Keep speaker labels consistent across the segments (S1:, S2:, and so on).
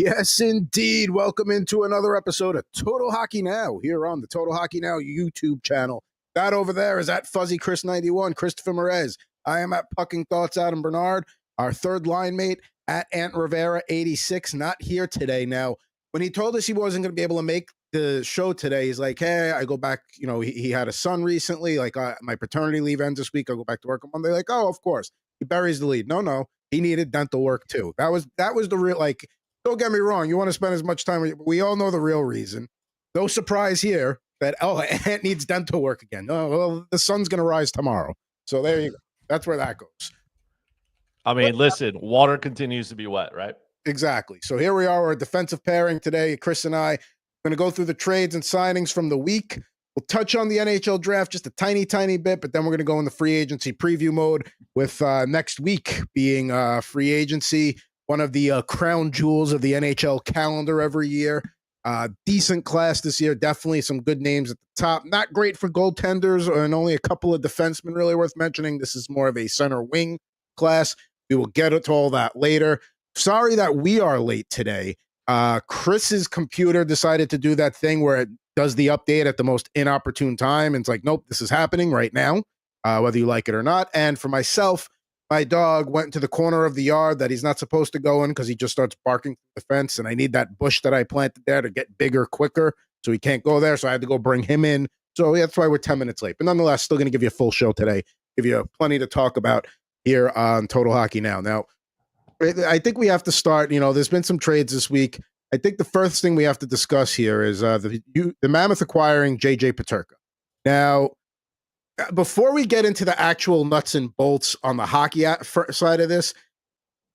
S1: Yes, indeed. Welcome into another episode of Total Hockey Now here on the Total Hockey Now YouTube channel. That over there is at Fuzzy Chris 91, Christopher Merez. I am at Pucking Thoughts, Adam Bernard. Our third line mate at Ant Rivera 86, not here today. Now, when he told us he wasn't going to be able to make the show today, he's like, hey, I go back, he had a son recently, like my paternity leave ends this week, I'll go back to work on Monday. Like, oh, of course. He buries the lead. No, he needed dental work too. That was the real, like, don't get me wrong. You want to spend as much time with, we all know the real reason. No surprise here that, Ant needs dental work again. Oh, well, the sun's going to rise tomorrow. So there you go. That's where that goes.
S2: I mean, listen, water continues to be wet, right?
S1: Exactly. So here we are, our defensive pairing today. Chris and I are going to go through the trades and signings from the week. We'll touch on the NHL draft just a tiny, tiny bit, but then we're going to go in the free agency preview mode with next week being free agency. One of the crown jewels of the NHL calendar every year. Decent class this year. Definitely some good names at the top. Not great for goaltenders and only a couple of defensemen really worth mentioning. This is more of a center wing class. We will get to all that later. Sorry that we are late today. Chris's computer decided to do that thing where it does the update at the most inopportune time. And it's like, nope, this is happening right now, whether you like it or not. And for myself, my dog went to the corner of the yard that he's not supposed to go in because he just starts barking through the fence. And I need that bush that I planted there to get bigger quicker. So he can't go there. So I had to go bring him in. So that's why we're 10 minutes late. But nonetheless, still going to give you a full show today. Give you plenty to talk about here on Total Hockey Now. Now, I think we have to start. There's been some trades this week. I think the first thing we have to discuss here is the Mammoth acquiring J.J. Peterka. Now, before we get into the actual nuts and bolts on the hockey side of this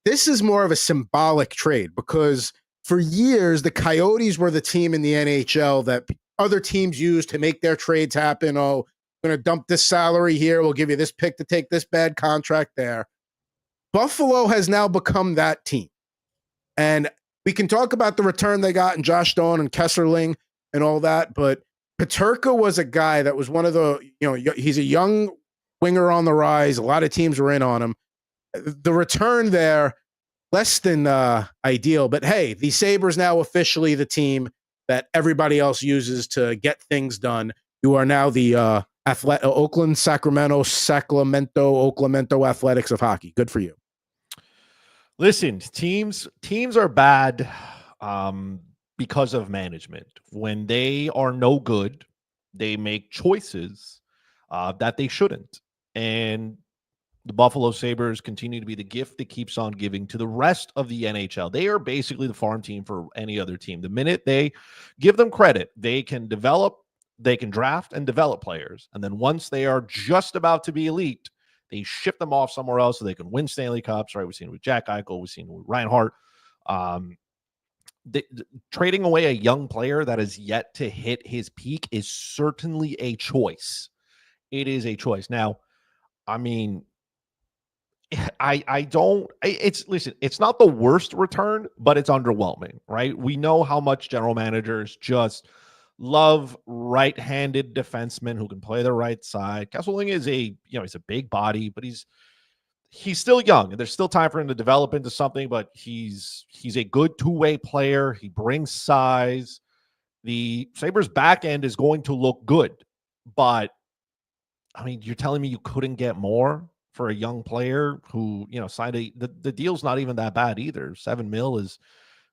S1: is more of a symbolic trade because for years, the Coyotes were the team in the NHL that other teams used to make their trades happen. Oh, we're going to dump this salary here. We'll give you this pick to take this bad contract there. Buffalo has now become that team. And we can talk about the return they got in Josh Doan and Kesserling and all that, but Peterka was a guy that was one of the, he's a young winger on the rise. A lot of teams were in on him. The return there, less than ideal, but hey, the Sabres now officially the team that everybody else uses to get things done. You are now the Oakland, Sacramento, Oaklamento Athletics of hockey. Good for you.
S2: Listen, teams are bad because of management. When they are no good, they make choices that they shouldn't. And the Buffalo Sabres continue to be the gift that keeps on giving to the rest of the NHL. They are basically the farm team for any other team. The minute they give them credit, they can develop, they can draft and develop players. And then once they are just about to be elite, they ship them off somewhere else so they can win Stanley Cups, right? We've seen it with Jack Eichel. We've seen it with Reinhart. Trading away a young player that is yet to hit his peak is certainly a choice. It is a choice. Now, I mean, it's not the worst return, but it's underwhelming, right? We know how much general managers just love right-handed defensemen who can play the right side. Kesselring is he's a big body, but he's still young and there's still time for him to develop into something, but he's a good two-way player. He brings size. The Sabres back end is going to look good, but I mean, you're telling me you couldn't get more for a young player who, signed the deal's not even that bad either. $7 million is,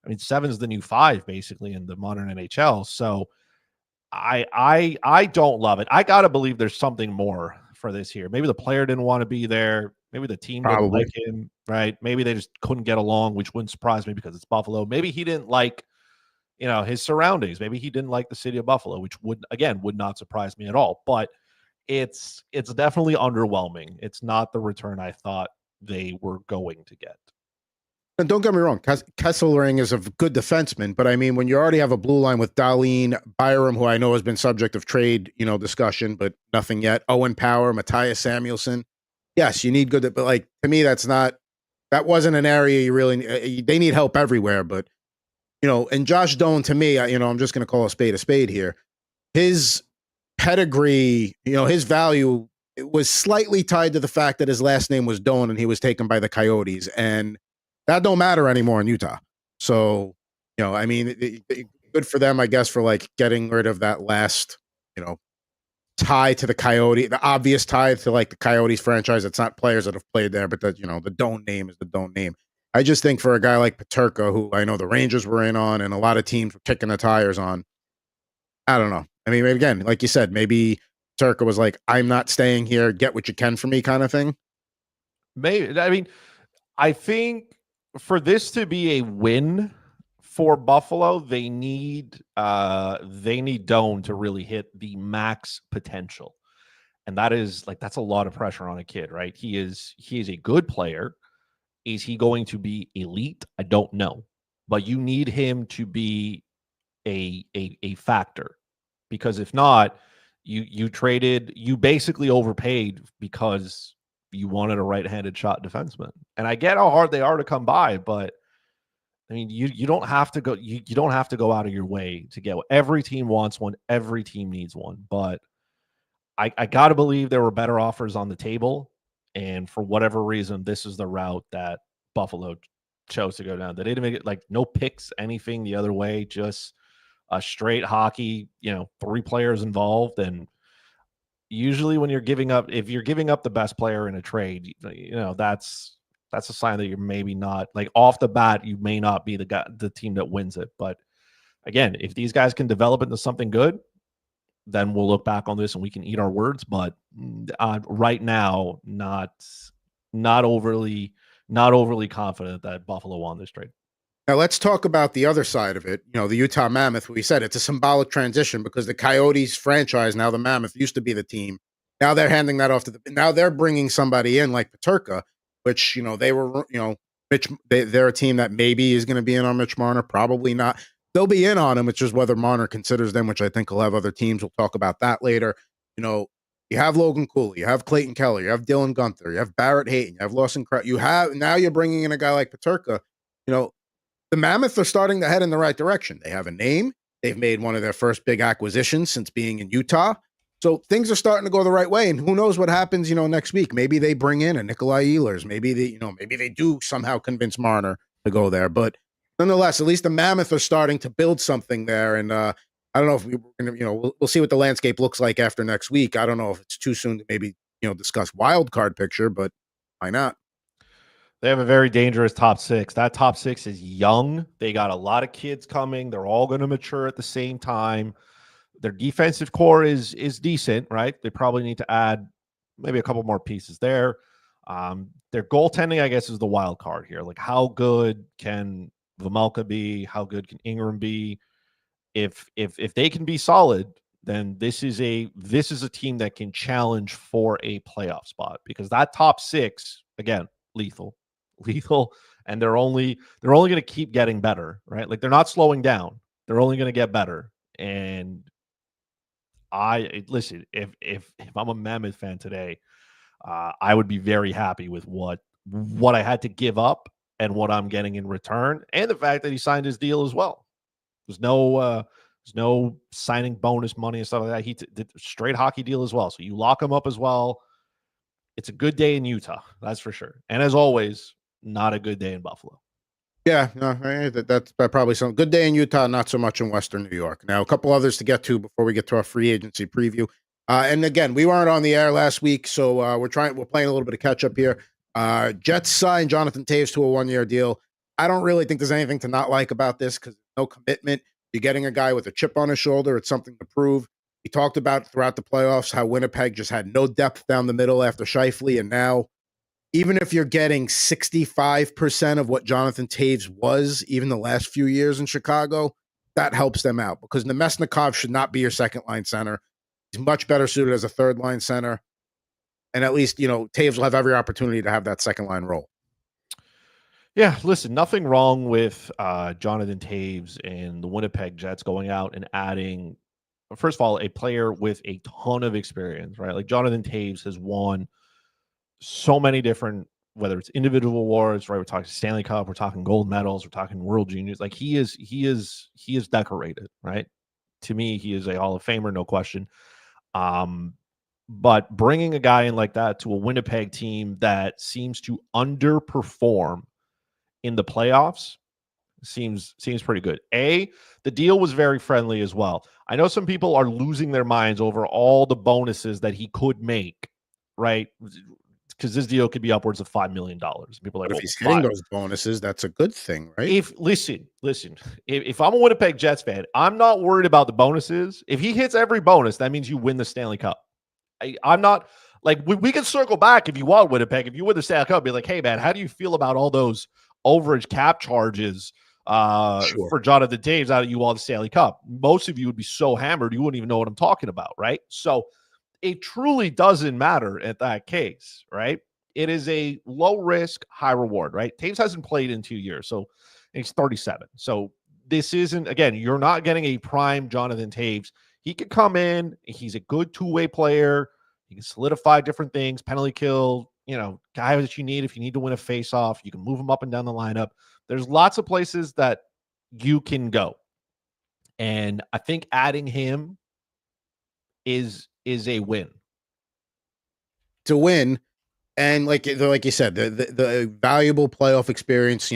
S2: 7's the new 5 basically in the modern NHL. So I don't love it. I got to believe there's something more for this here. Maybe the player didn't want to be there. Maybe the team didn't like him, right? Maybe they just couldn't get along, which wouldn't surprise me because it's Buffalo. Maybe he didn't like, his surroundings. Maybe he didn't like the city of Buffalo, which would not surprise me at all. But it's definitely underwhelming. It's not the return I thought they were going to get.
S1: And don't get me wrong, Kesselring is a good defenseman, but I mean, when you already have a blue line with Dahlin, Byram, who I know has been subject of trade, discussion, but nothing yet. Owen Power, Matthias Samuelsson. Yes, you need good, but like to me, that wasn't an area you really. They need help everywhere, but and Josh Doan, to me, I'm just going to call a spade here. His pedigree, his value, it was slightly tied to the fact that his last name was Doan and he was taken by the Coyotes, and that don't matter anymore in Utah. So I mean, good for them, I guess, for like getting rid of that last, tie to the Coyote, the obvious tie to like the Coyotes franchise. It's not players that have played there, but that, the don't name is the don't name. I just think for a guy like Peterka, who I know the Rangers were in on and a lot of teams were kicking the tires on, I don't know. I mean, again, like you said, maybe Peterka was like, I'm not staying here, get what you can for me kind of thing.
S2: Maybe. I mean, I think for this to be a win for Buffalo, they need Doan to really hit the max potential. And that's a lot of pressure on a kid, right? He is a good player. Is he going to be elite? I don't know. But you need him to be a factor, because if not, you basically overpaid because you wanted a right-handed shot defenseman. And I get how hard they are to come by, but I mean, you don't have to go you don't have to go out of your way to get one. Every team wants one, every team needs one, but I got to believe there were better offers on the table, and for whatever reason this is the route that Buffalo chose to go down. They didn't make it like no picks, anything the other way, just a straight hockey, 3 players involved. And usually when if you're giving up the best player in a trade, that's a sign that you're maybe not, like, off the bat, you may not be the team that wins it. But again, if these guys can develop into something good, then we'll look back on this and we can eat our words. But right now, not overly confident that Buffalo won this trade.
S1: Now let's talk about the other side of it. The Utah Mammoth. We said it's a symbolic transition because the Coyotes franchise, now the Mammoth, used to be the team. Now they're handing that off to now they're bringing somebody in like Peterka, which, they were, Mitch, they're a team that maybe is going to be in on Mitch Marner. Probably not. They'll be in on him. It's just whether Marner considers them, which I think he'll have other teams. We'll talk about that later. You have Logan Cooley, you have Clayton Keller, you have Dylan Gunther, you have Barrett Hayton, you have Lawson Krause. Now you're bringing in a guy like Peterka. The Mammoth are starting to head in the right direction. They have a name. They've made one of their first big acquisitions since being in Utah. So things are starting to go the right way. And who knows what happens, next week. Maybe they bring in a Nikolaj Ehlers. Maybe they do somehow convince Marner to go there. But nonetheless, at least the Mammoth are starting to build something there. And I don't know if we're going to, we'll see what the landscape looks like after next week. I don't know if it's too soon to maybe, discuss wild card picture, but why not?
S2: They have a very dangerous top 6. That top 6 is young. They got a lot of kids coming. They're all going to mature at the same time. Their defensive core is decent, right? They probably need to add maybe a couple more pieces there. Their goaltending, I guess, is the wild card here. Like, how good can Vejmelka be? How good can Ingram be? If they can be solid, then this is a team that can challenge for a playoff spot, because that top 6, again, lethal, and they're only going to keep getting better, right? Like, they're not slowing down. They're only going to get better. And listen, if I'm a Mammoth fan today, I would be very happy with what I had to give up and what I'm getting in return, and the fact that he signed his deal as well. There's no signing bonus money and stuff like that. He did a straight hockey deal as well. So you lock him up as well. It's a good day in Utah, that's for sure. And as always, not a good day in Buffalo.
S1: Yeah, no, that's probably some good day in Utah, not so much in Western New York. Now, a couple others to get to before we get to our free agency preview. And again, we weren't on the air last week, so we're playing a little bit of catch up here. Jets signed Jonathan Toews to a 1-year deal. I don't really think there's anything to not like about this, because no commitment. You're getting a guy with a chip on his shoulder. It's something to prove. We talked about throughout the playoffs how Winnipeg just had no depth down the middle after Scheifele, and now, even if you're getting 65% of what Jonathan Toews was, even the last few years in Chicago, that helps them out, because Nemesnikov should not be your second-line center. He's much better suited as a third-line center. And at least, Toews will have every opportunity to have that second-line role.
S2: Yeah, listen, nothing wrong with Jonathan Toews and the Winnipeg Jets going out and adding, first of all, a player with a ton of experience, right? Like, Jonathan Toews has won so many different, whether it's individual awards, right? We're talking Stanley Cup, we're talking gold medals, we're talking World Juniors. Like, he is decorated, right? To me, he is a Hall of Famer, no question. But bringing a guy in like that to a Winnipeg team that seems to underperform in the playoffs, seems pretty good. The deal was very friendly as well. I know some people are losing their minds over all the bonuses that he could make, right? Because this deal could be upwards of $5 million. People are like,
S1: But if
S2: well,
S1: he's hitting those bonuses, that's a good thing, right?
S2: listen, if I'm a Winnipeg Jets fan, I'm not worried about the bonuses. If he hits every bonus, that means you win the Stanley Cup. I'm not like we can circle back if you want, Winnipeg. If you win the Stanley Cup, be like, hey man, how do you feel about all those overage cap charges for Jonathan Toews out of you all the Stanley Cup? Most of you would be so hammered you wouldn't even know what I'm talking about, right? So it truly doesn't matter at that case, right? It is a low risk, high reward, right? Toews hasn't played in 2 years, so he's 37. So this isn't, again, you're not getting a prime Jonathan Toews. He could come in. He's a good two-way player. He can solidify different things, penalty kill, guy that you need if you need to win a face-off. You can move him up and down the lineup. There's lots of places that you can go. And I think adding him is a win.
S1: To win, and like you said, the valuable playoff experience,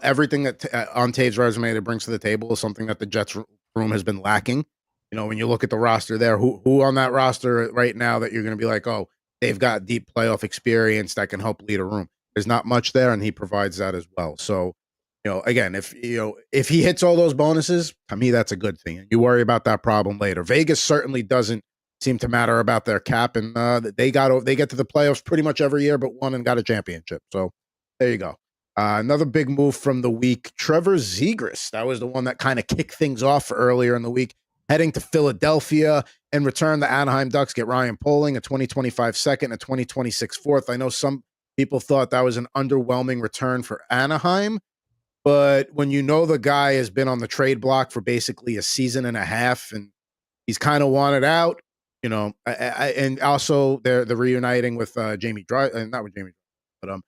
S1: everything that on Toews' resume that brings to the table is something that the Jets room has been lacking. When you look at the roster there, who on that roster right now that you're going to be like, oh, they've got deep playoff experience that can help lead a room. There's not much there, and he provides that as well. So, again, if he hits all those bonuses, to me, that's a good thing. You worry about that problem later. Vegas certainly doesn't seem to matter about their cap, and they get to the playoffs pretty much every year, but won and got a championship. So there you go. Another big move from the week, Trevor Zegras. That was the one that kind of kicked things off earlier in the week. Heading to Philadelphia. In return, the Anaheim Ducks get Ryan Poehling, a 2025 second, a 2026 fourth. I know some people thought that was an underwhelming return for Anaheim, but when the guy has been on the trade block for basically a season and a half, and he's kind of wanted out, and also they're reuniting with Jamie Dry, not with Jamie, but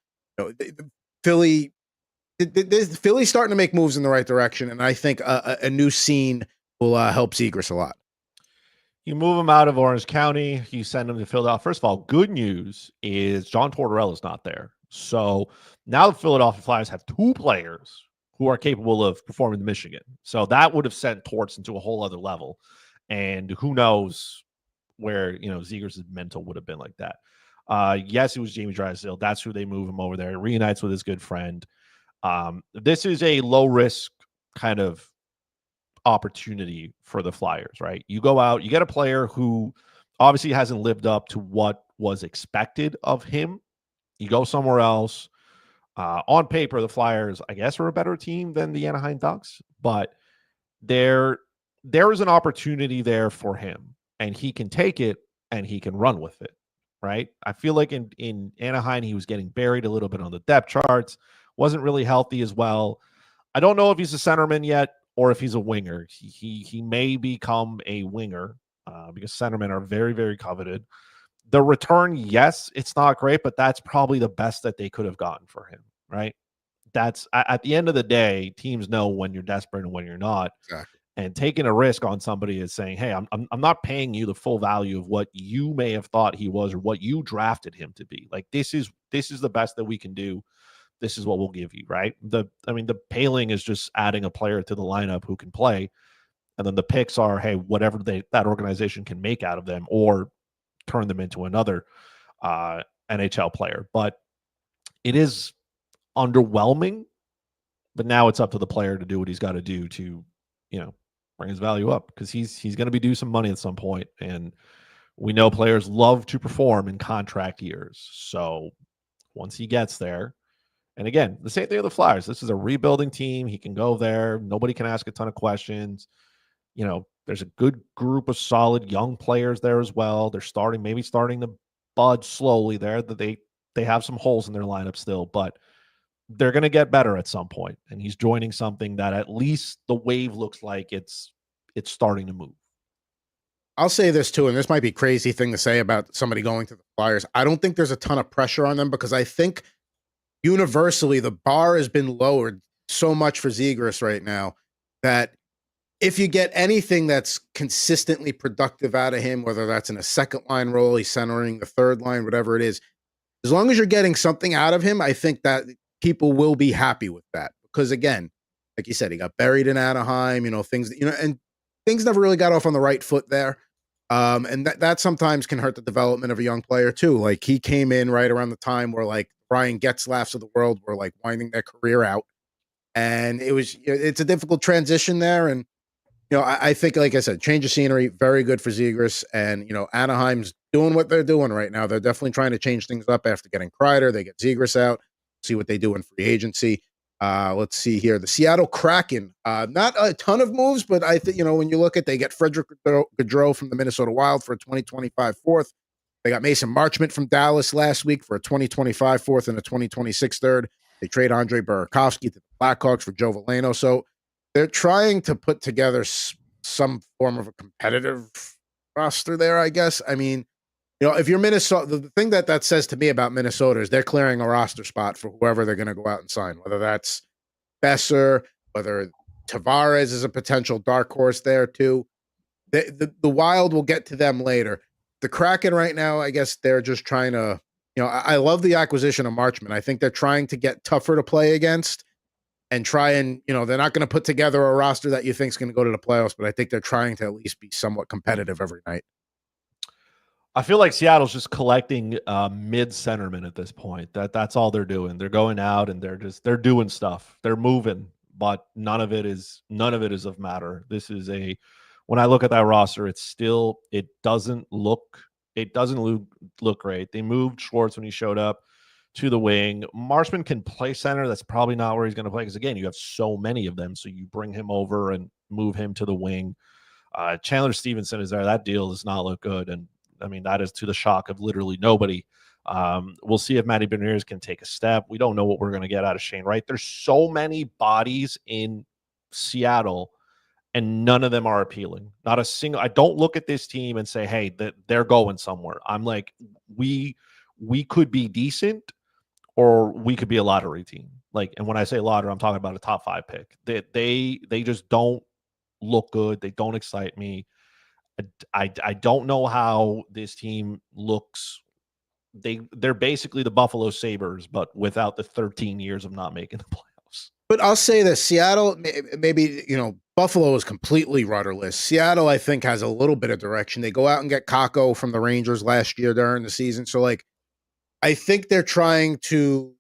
S1: Philly's starting to make moves in the right direction, and I think a new scene will help Zegras a lot.
S2: You move him out of Orange County. You send him to Philadelphia. First of all, good news is John Tortorella's not there. So now the Philadelphia Flyers have two players who are capable of performing in Michigan. So that would have sent Torts into a whole other level. And who knows where, Zegras' mental would have been like that. Yes, it was Jamie Drysdale. That's who they move him over there. He reunites with his good friend. This is a low-risk kind of opportunity for the Flyers, right? You go out, you get a player who obviously hasn't lived up to what was expected of him. You go somewhere else. On paper, the Flyers, I guess, are a better team than the Anaheim Ducks, but there is an opportunity there for him, and he can take it and he can run with it, right? I feel like in Anaheim, he was getting buried a little bit on the depth charts, wasn't really healthy as well. I don't know if he's a centerman yet or if he's a winger. He may become a winger because centermen are very, very coveted. The return, yes, it's not great, but that's probably the best that they could have gotten for him, right? That's at the end of the day, teams know when you're desperate and when you're not.
S1: Exactly.
S2: And taking a risk on somebody is saying, hey, I'm not paying you the full value of what you may have thought he was or what you drafted him to be. Like this is the best that we can do. This is what we'll give you, right? The Poehling is just adding a player to the lineup who can play. And then the picks are, hey, whatever that organization can make out of them or turn them into another NHL player. But it is underwhelming. But now it's up to the player to do what he's got to do to, bring his value up because he's going to be due some money at some point. And we know players love to perform in contract years. So once he gets there, and again, the same thing with the Flyers. This is a rebuilding team. He can go there. Nobody can ask a ton of questions. There's a good group of solid young players there as well. They're maybe starting to bud slowly there. That they have some holes in their lineup still, but they're going to get better at some point. And he's joining something that at least the wave looks like it's starting to move.
S1: I'll say this too, and this might be a crazy thing to say about somebody going to the Flyers. I don't think there's a ton of pressure on them because I think universally the bar has been lowered so much for Zegras right now that if you get anything that's consistently productive out of him, whether that's in a second line role, he's centering the third line, whatever it is, as long as you're getting something out of him, I think that people will be happy with that. Because again, like you said, he got buried in Anaheim, things, and things never really got off on the right foot there. And that sometimes can hurt the development of a young player too. Like he came in right around the time where like Ryan Getzlafs of the world were like winding their career out. And it's a difficult transition there. And, I think, like I said, change of scenery, very good for Zegras. And, Anaheim's doing what they're doing right now. They're definitely trying to change things up after getting Kreider. They get Zegras out, see what they do in free agency. Let's see here. The Seattle Kraken, not a ton of moves, but I think, when you look at, they get Frederick Gaudreau from the Minnesota Wild for a 2025 fourth. They got Mason Marchment from Dallas last week for a 2025 fourth and a 2026 third. They trade Andre Burakovsky to the Blackhawks for Joe Veleno. So they're trying to put together some form of a competitive roster there, I guess. I mean, if you're Minnesota, the thing that says to me about Minnesota is they're clearing a roster spot for whoever they're going to go out and sign, whether that's Boeser, whether Tavares is a potential dark horse there too. The Wild will get to them later. The Kraken right now, I guess they're just trying to, I love the acquisition of Marchment. I think they're trying to get tougher to play against and try and, they're not going to put together a roster that you think is going to go to the playoffs, but I think they're trying to at least be somewhat competitive every night.
S2: I feel like Seattle's just collecting mid-centerman at this point. That's all they're doing. They're going out and they're doing stuff. They're moving, but none of it is of matter. This is when I look at that roster, it doesn't look great. They moved Schwartz when he showed up to the wing. Marchment can play center. That's probably not where he's going to play because, again, you have so many of them. So you bring him over and move him to the wing. Chandler Stevenson is there. That deal does not look good. And, I mean, that is to the shock of literally nobody. We'll see if Matty Beniers can take a step. We don't know what we're going to get out of Shane Wright. There's so many bodies in Seattle, and none of them are appealing. Not a single. I don't look at this team and say, hey, they're going somewhere. I'm like, we could be decent, or we could be a lottery team. Like, and when I say lottery, I'm talking about a top 5 pick. They just don't look good. They don't excite me. I don't know how this team looks. They're basically the Buffalo Sabres, but without the 13 years of not making the playoffs.
S1: But I'll say this: Seattle, maybe, Buffalo is completely rudderless. Seattle, I think, has a little bit of direction. They go out and get Kakko from the Rangers last year during the season. So, like, I think they're trying to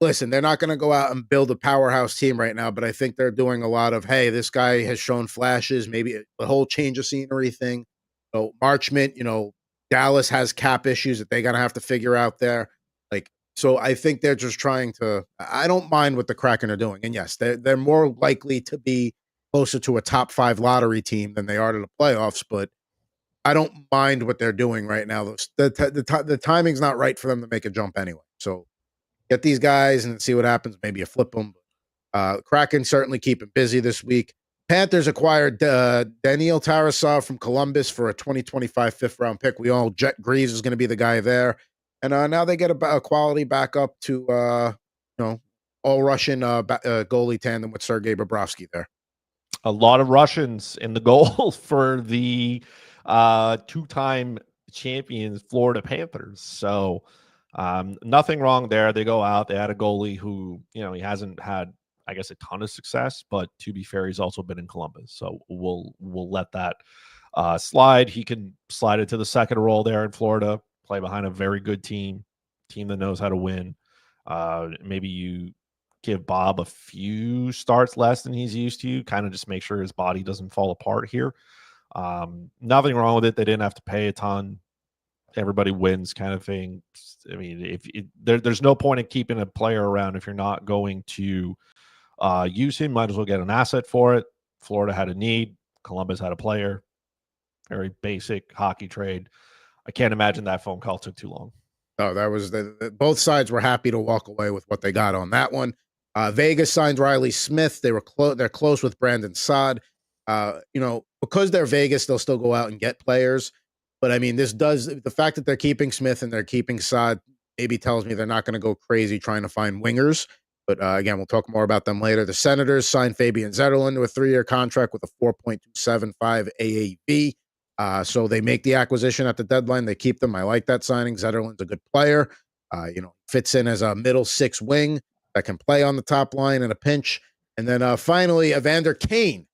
S1: listen. They're not going to go out and build a powerhouse team right now, but I think they're doing a lot of, hey, this guy has shown flashes, maybe the whole change of scenery thing. So Marchment, Dallas has cap issues that they're going to have to figure out there. Like, so I think they're just trying to, I don't mind what the Kraken are doing. And yes, they're more likely to be closer to a top 5 lottery team than they are to the playoffs, but I don't mind what they're doing right now. The timing's not right for them to make a jump anyway. So get these guys and see what happens. Maybe you flip them. Kraken certainly keeping busy this week. Panthers acquired Daniil Tarasov from Columbus for a 2025 fifth-round pick. We all Jet Greaves is going to be the guy there. And now they get a quality backup to, all Russian goalie tandem with Sergei Bobrovsky there.
S2: A lot of Russians in the goal for the 2-time champions Florida Panthers. So nothing wrong there. They go out. They had a goalie who, he hasn't had, I guess, a ton of success, but to be fair, he's also been in Columbus. So we'll let that slide. He can slide it to the second role there in Florida, play behind a very good team that knows how to win. Maybe you give Bob a few starts less than he's used to, kind of just make sure his body doesn't fall apart here. Nothing wrong with it. They didn't have to pay a ton. Everybody wins kind of thing. I mean, there's no point in keeping a player around if you're not going to use him. Might as well get an asset for it. Florida had a need. Columbus had a player. Very basic hockey trade. I can't imagine that phone call took too long.
S1: No, that was both sides were happy to walk away with what they got on that one. Vegas signed Riley Smith. They're close with Brandon Saad. Because they're Vegas, they'll still go out and get players. But I mean, the fact that they're keeping Smith and they're keeping Saad maybe tells me they're not going to go crazy trying to find wingers. But again, we'll talk more about them later. The Senators signed Fabian Zetterlund to a 3-year contract with a 4.275 AAV. So they make the acquisition at the deadline. They keep them. I like that signing. Zetterlund's a good player. Fits in as a middle 6 wing that can play on the top line in a pinch. And then finally, Evander Kane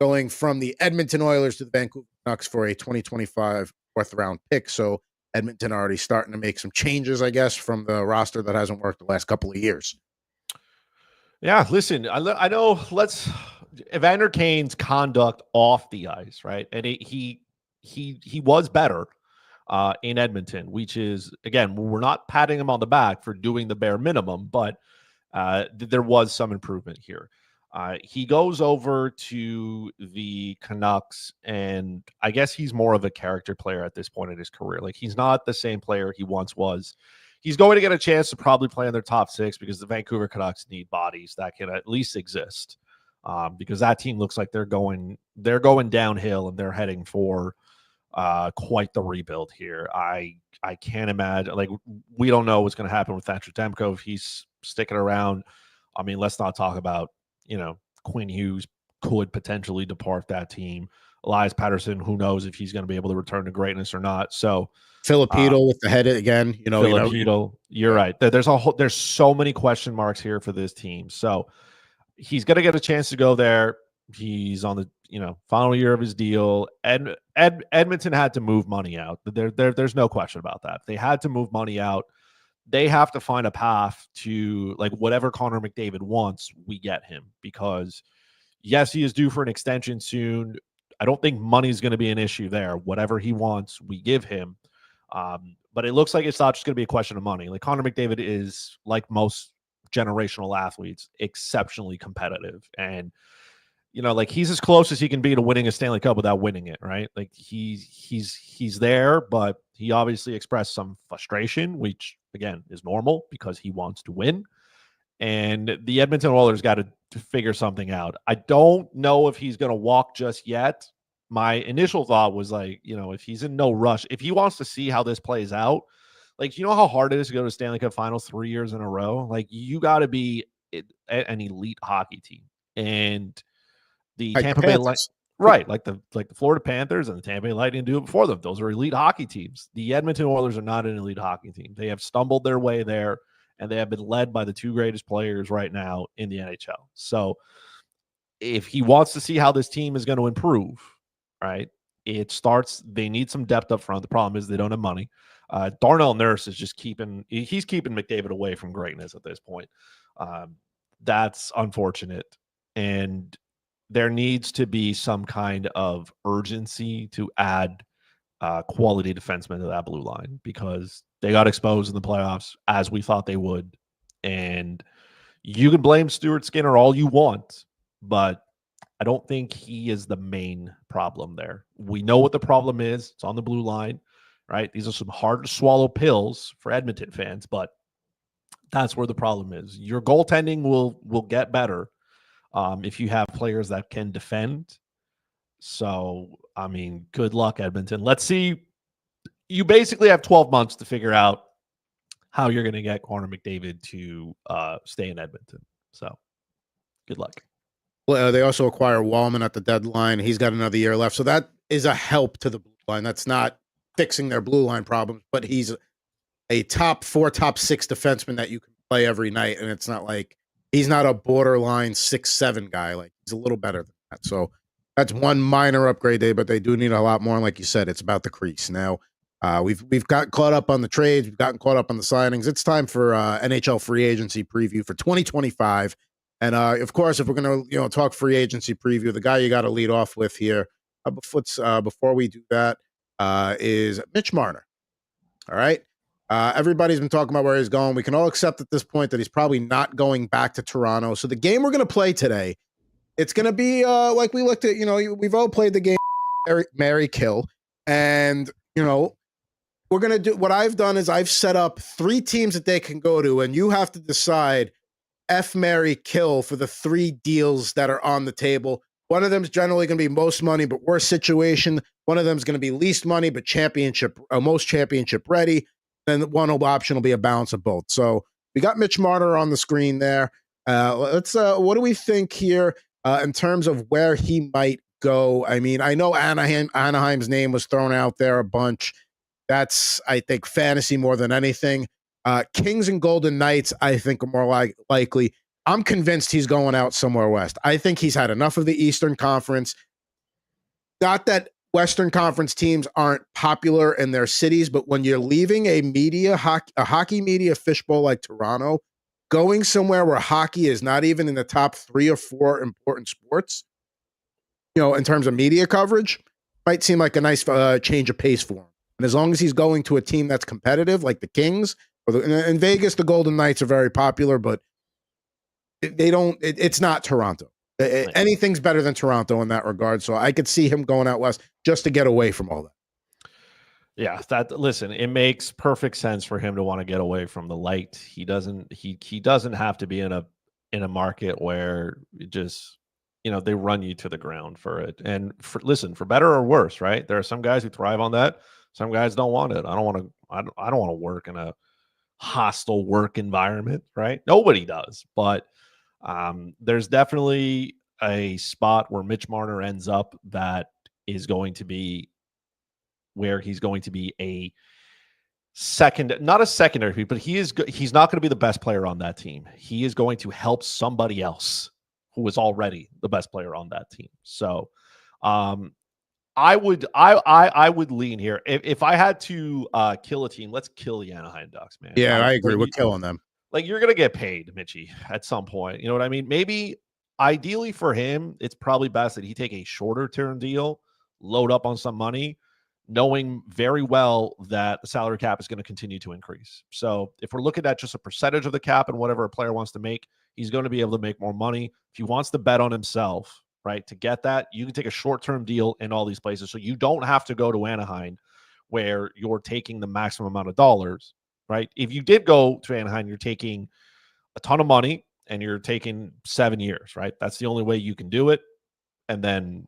S1: going from the Edmonton Oilers to the Vancouver Canucks for a 2025 fourth-round pick. So Edmonton already starting to make some changes, I guess, from the roster that hasn't worked the last couple of years.
S2: Yeah, listen, I know. Evander Kane's conduct off the ice, right? And he was better in Edmonton, which is, again, we're not patting him on the back for doing the bare minimum, but there was some improvement here. He goes over to the Canucks, and I guess he's more of a character player at this point in his career. Like, he's not the same player he once was. He's going to get a chance to probably play in their top six because the Vancouver Canucks need bodies that can at least exist. Because that team looks like they're going downhill, and they're heading for quite the rebuild here. I can't imagine, like, we don't know what's going to happen with Thatcher Demko if he's sticking around. I mean, let's not talk about, Quinn Hughes could potentially depart that team. Elias Patterson, who knows if he's going to be able to return to greatness or not. So
S1: Filipino with the head again,
S2: Filipino, you're right. There's so many question marks here for this team. So he's going to get a chance to go there. He's on the final year of his deal. Edmonton had to move money out. There's no question about that. They had to move money out. They have to find a path to, like, whatever Connor McDavid wants, we get him, because yes, he is due for an extension soon. I don't think money is going to be an issue there. Whatever he wants, we give him. But it looks like it's not just going to be a question of money. Like, Connor McDavid is, like most generational athletes, exceptionally competitive, and like, he's as close as he can be to winning a Stanley Cup without winning it, right? Like, he's there, but he obviously expressed some frustration, which again is normal because he wants to win. And the Edmonton Oilers got to figure something out. I don't know if he's going to walk just yet. My initial thought was, like, if he's in no rush, if he wants to see how this plays out, like, how hard it is to go to Stanley Cup Finals 3 years in a row? Like, you got to be an elite hockey team. And the
S1: like
S2: Tampa Bay Lightning, right? Like the Florida Panthers and the Tampa Bay Lightning do it before them. Those are elite hockey teams. The Edmonton Oilers are not an elite hockey team. They have stumbled their way there, and they have been led by the two greatest players right now in the NHL. So if he wants to see how this team is going to improve, right, they need some depth up front. The problem is they don't have money. Darnell Nurse is just keeping McDavid away from greatness at this point. That's unfortunate. And there needs to be some kind of urgency to add quality defensemen to that blue line, because they got exposed in the playoffs as we thought they would. And you can blame Stuart Skinner all you want, but I don't think he is the main problem there. We know what the problem is. It's on the blue line, right? These are some hard to swallow pills for Edmonton fans, but that's where the problem is. Your goaltending will get better if you have players that can defend. So, I mean, good luck, Edmonton. Let's see. You basically have 12 months to figure out how you're going to get Connor McDavid to stay in Edmonton. So, good luck.
S1: Well, they also acquire Wallman at the deadline. He's got another year left. So that is a help to the blue line. That's not fixing their blue line problems, but he's a top 4, top 6 defenseman that you can play every night. And it's not like he's not a borderline 6-7 guy. Like, he's a little better than that. So that's one minor upgrade there, but they do need a lot more. And like you said, it's about the crease. Now, we've got caught up on the trades. We've gotten caught up on the signings. It's time for NHL Free Agency preview for 2025. And of course, if we're going to talk free agency preview, the guy you got to lead off with here before we do that is Mitch Marner. All right. Everybody's been talking about where he's going. We can all accept at this point that he's probably not going back to Toronto. So the game we're going to play today, it's going to be like we looked at, we've all played the game Marry Kill. And, we're going to do what I've done is I've set up 3 teams that they can go to, and you have to decide Marry Kill for the 3 deals that are on the table. One of them is generally going to be most money, but worst situation. One of them is going to be least money, but most championship ready. Then one option will be a balance of both. So we got Mitch Marner on the screen there. Let's what do we think here in terms of where he might go? I mean, I know Anaheim's name was thrown out there a bunch. That's, I think, fantasy more than anything. Kings and Golden Knights, I think, are more likely. I'm convinced he's going out somewhere west. I think he's had enough of the Eastern Conference. Not that Western Conference teams aren't popular in their cities, but when you're leaving a hockey media fishbowl like Toronto, going somewhere where hockey is not even in the top 3 or 4 important sports, in terms of media coverage, might seem like a nice change of pace for him. And as long as he's going to a team that's competitive, like the Kings, in Vegas, the Golden Knights are very popular, but it's not Toronto. Anything's better than Toronto in that regard. So I could see him going out west just to get away from all that.
S2: Yeah, listen, it makes perfect sense for him to want to get away from the light. He doesn't have to be in a market where it just, they run you to the ground for it. And listen, for better or worse, right? There are some guys who thrive on that. Some guys don't want it. I don't want to work in a hostile work environment, right? Nobody does, but there's definitely a spot where Mitch Marner ends up that is going to be where he's going to be not a secondary, but he's not going to be the best player on that team. He is going to help somebody else who is already the best player on that team. So I would lean here. If I had to kill a team, let's kill the Anaheim Ducks, man.
S1: Yeah, I agree. We're killing them.
S2: Like, you're going to get paid, Mitchie, at some point. You know what I mean? Maybe ideally for him, it's probably best that he take a shorter term deal, load up on some money, knowing very well that the salary cap is going to continue to increase. So if we're looking at just a percentage of the cap and whatever a player wants to make, he's going to be able to make more money. If he wants to bet on himself, right, to get that, you can take a short-term deal in all these places. So you don't have to go to Anaheim where you're taking the maximum amount of dollars, right? If you did go to Anaheim, you're taking a ton of money and you're taking 7 years, right? That's the only way you can do it. And then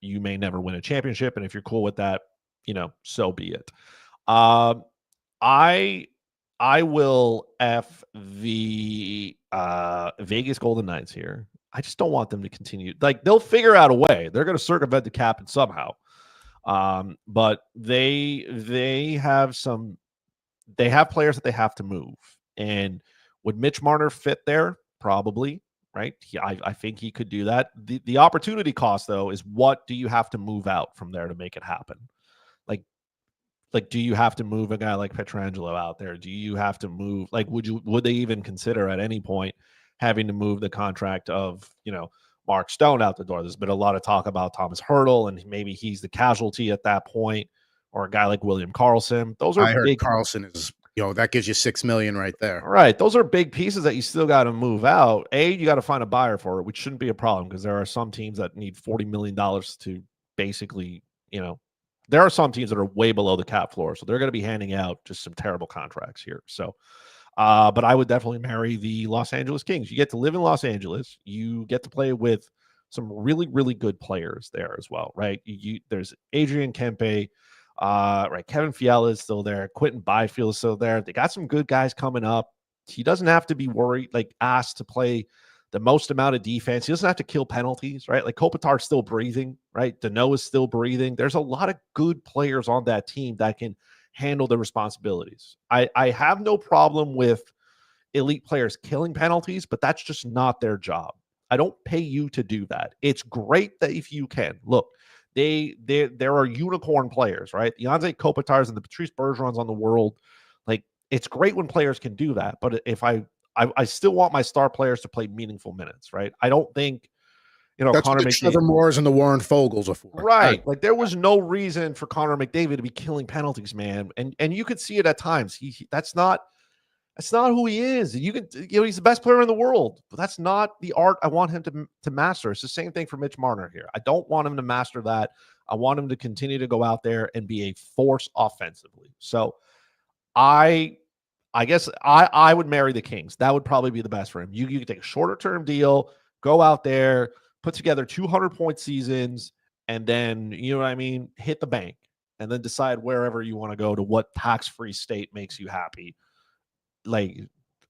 S2: you may never win a championship. And if you're cool with that, so be it. I will F the Vegas Golden Knights here. I just don't want them to continue. Like, they'll figure out a way. They're going to circumvent the cap and somehow. But they have players that they have to move. And would Mitch Marner fit there? Probably, right? I think he could do that. The opportunity cost, though, is what do you have to move out from there to make it happen? Like, do you have to move a guy like Pietrangelo out there? Do you have to move? Like, would they even consider at any point having to move the contract of, Mark Stone out the door? There's been a lot of talk about Thomas Hertl, and maybe he's the casualty at that point, or a guy like William Karlsson. Those are
S1: I heard Karlsson is, that gives you $6 million right there.
S2: Right. Those are big pieces that you still got to move out. You got to find a buyer for it, which shouldn't be a problem because there are some teams that need $40 million to basically, there are some teams that are way below the cap floor. So they're going to be handing out just some terrible contracts here. So, but I would definitely marry the Los Angeles Kings. You get to live in Los Angeles. You get to play with some really, really good players there as well, right? There's Adrian Kempe, right? Kevin Fiala is still there. Quentin Byfield is still there. They got some good guys coming up. He doesn't have to be worried, asked to play the most amount of defense. He doesn't have to kill penalties, right? Like, Kopitar's still breathing, right? Danault is still breathing. There's a lot of good players on that team that can handle the responsibilities. I have no problem with elite players killing penalties, but that's just not their job. I don't pay you to do that. It's great that if you can. Look, there are unicorn players, right? The Anze Kopitars and the Patrice Bergerons on the world. Like, it's great when players can do that, but if I still want my star players to play meaningful minutes, right? I don't think,
S1: that's
S2: Connor
S1: what the Trevor Moores and the Warren Fogels are for.
S2: Right. Like, there was no reason for Connor McDavid to be killing penalties, man. And you could see it at times. That's not who he is. You can, he's the best player in the world, but that's not the art I want him to master. It's the same thing for Mitch Marner here. I don't want him to master that. I want him to continue to go out there and be a force offensively. So I guess I would marry the Kings. That would probably be the best for him. You could take a shorter term deal, go out there, put together 200-point seasons, and then, hit the bank, and then decide wherever you want to go to what tax-free state makes you happy. Like,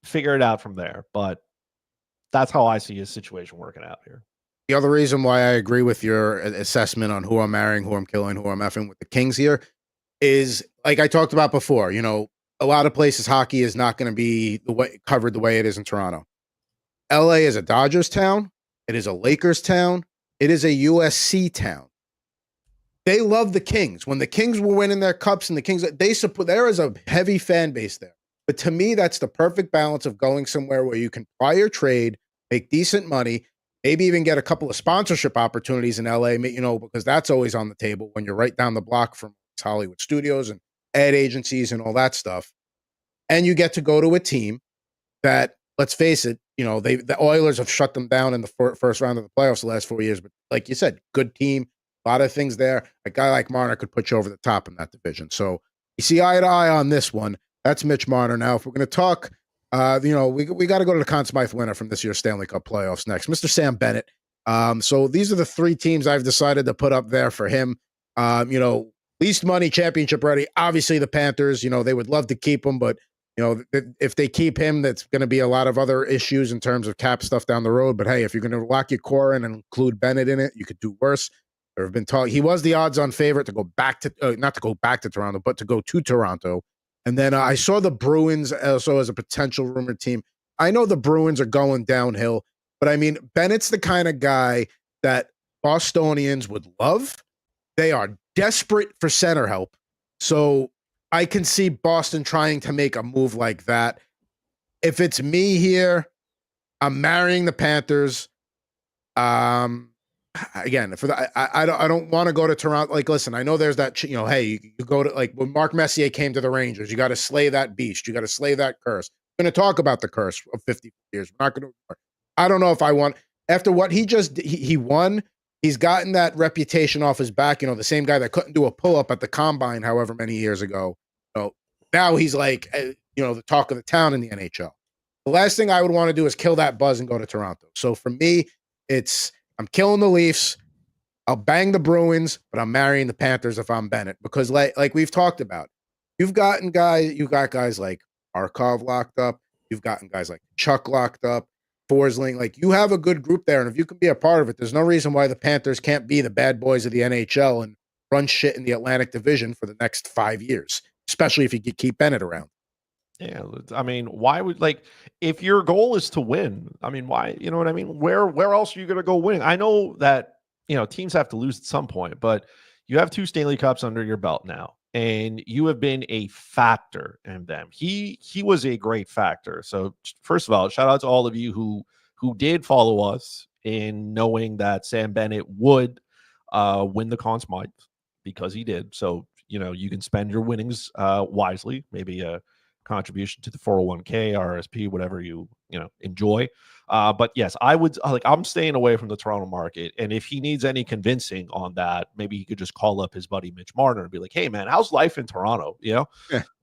S2: figure it out from there. But that's how I see his situation working out here.
S1: The other reason why I agree with your assessment on who I'm marrying, who I'm killing, who I'm effing with the Kings here is, like I talked about before, a lot of places hockey is not going to be covered the way it is in Toronto. LA is a Dodgers town. It is a Lakers town. It is a USC town. They love the Kings. When the Kings were winning their cups and the Kings, they support, there is a heavy fan base there. But to me, that's the perfect balance of going somewhere where you can buy your trade, make decent money, maybe even get a couple of sponsorship opportunities in LA, because that's always on the table when you're right down the block from Hollywood studios and ad agencies and all that stuff. And you get to go to a team that, let's face it, the Oilers have shut them down in the first round of the playoffs the last 4 years. But like you said, good team, a lot of things there. A guy like Marner could put you over the top in that division. So you see eye to eye on this one. That's Mitch Marner. Now, if we're going to talk, we got to go to the Conn Smythe winner from this year's Stanley Cup playoffs next, Mr. Sam Bennett. So these are the three teams I've decided to put up there for him. Least money, championship ready. Obviously, the Panthers. They would love to keep him, but if they keep him, that's going to be a lot of other issues in terms of cap stuff down the road. But hey, if you're going to lock your core in and include Bennett in it, you could do worse. There have been talk. He was the odds-on favorite to go back to, not to go back to Toronto, but to go to Toronto. And then I saw the Bruins also as a potential rumored team. I know the Bruins are going downhill, but I mean, Bennett's the kind of guy that Bostonians would love. They are desperate for center help. So I can see Boston trying to make a move like that. If it's me here, I'm marrying the Panthers. Again, I don't want to go to Toronto. Like, listen, I know there's that, hey, you go to, like, when Mark Messier came to the Rangers, you got to slay that beast. You got to slay that curse. We're going to talk about the curse of 50 years. We're not going to, I don't know if I want, after what he won, he's gotten that reputation off his back. The same guy that couldn't do a pull-up at the combine however many years ago. Now he's like, the talk of the town in the NHL. The last thing I would want to do is kill that buzz and go to Toronto. So for me, I'm killing the Leafs. I'll bang the Bruins, but I'm marrying the Panthers if I'm Bennett, because like we've talked about, you've got guys like Markov locked up. You've gotten guys like Chuck locked up, Forsling. Like, you have a good group there, and if you can be a part of it, there's no reason why the Panthers can't be the bad boys of the NHL and run shit in the Atlantic Division for the next 5 years, especially if you could keep Bennett around.
S2: Yeah, I mean, why would, like, if your goal is to win, I mean, why, you know what I mean? Where else are you going to go winning? I know that, teams have to lose at some point, but you have 2 Stanley Cups under your belt now, and you have been a factor in them. He was a great factor. So first of all, shout out to all of you who did follow us in knowing that Sam Bennett would win the Conn Smythe, because he did. So, you can spend your winnings wisely, maybe a contribution to the 401k, RSP, whatever you enjoy. But yes, I would, I'm staying away from the Toronto market. And if he needs any convincing on that, maybe he could just call up his buddy Mitch Marner and be like, hey man, how's life in Toronto?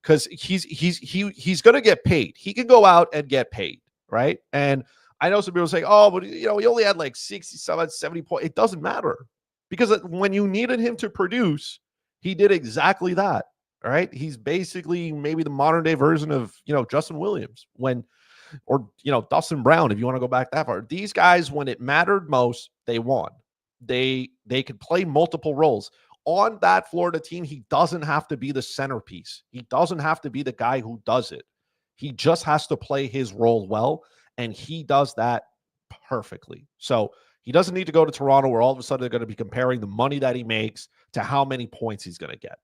S2: Because he's going to get paid. He can go out and get paid, right? And I know some people say, oh, but he only had like 67, 70 points. It doesn't matter, because when you needed him to produce, he did exactly that. All right. He's basically maybe the modern day version of, Justin Williams or Dustin Brown, if you want to go back that far. These guys, when it mattered most, they won. They could play multiple roles. On that Florida team, he doesn't have to be the centerpiece. He doesn't have to be the guy who does it. He just has to play his role well, and he does that perfectly. So he doesn't need to go to Toronto, where all of a sudden they're going to be comparing the money that he makes to how many points he's going to get,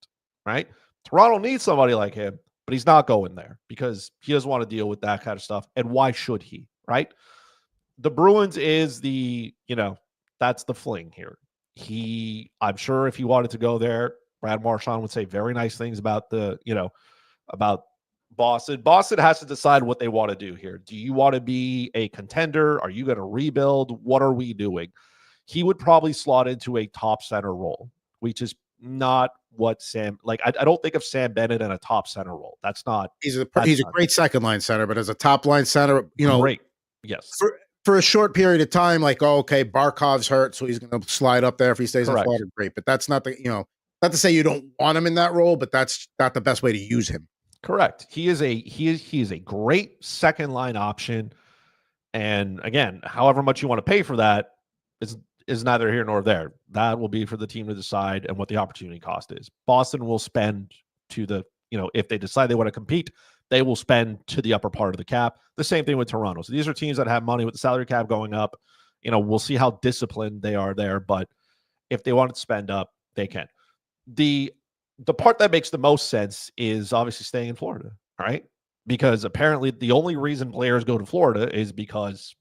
S2: right? Toronto needs somebody like him, but he's not going there because he doesn't want to deal with that kind of stuff. And why should he, right? The Bruins is that's the fling here. I'm sure if he wanted to go there, Brad Marchand would say very nice things about about Boston. Boston has to decide what they want to do here. Do you want to be a contender? Are you going to rebuild? What are we doing? He would probably slot into a top center role, which is not what Sam, I don't think of Sam Bennett in a top center role. That's not.
S1: He's a great second line center, but as a top line center,
S2: great. Yes.
S1: For a short period of time, okay, Barkov's hurt, so he's going to slide up there if he stays in Florida. Great, but that's not not to say you don't want him in that role, but that's not the best way to use him.
S2: Correct. He is a great second line option, and again, however much you want to pay for that is neither here nor there. That will be for the team to decide and what the opportunity cost is. Boston will spend to the, if they decide they want to compete, they will spend to the upper part of the cap. The same thing with Toronto. So these are teams that have money with the salary cap going up. We'll see how disciplined they are there, but if they want to spend up, they can. The part that makes the most sense is obviously staying in Florida, right? Because apparently the only reason players go to Florida is because,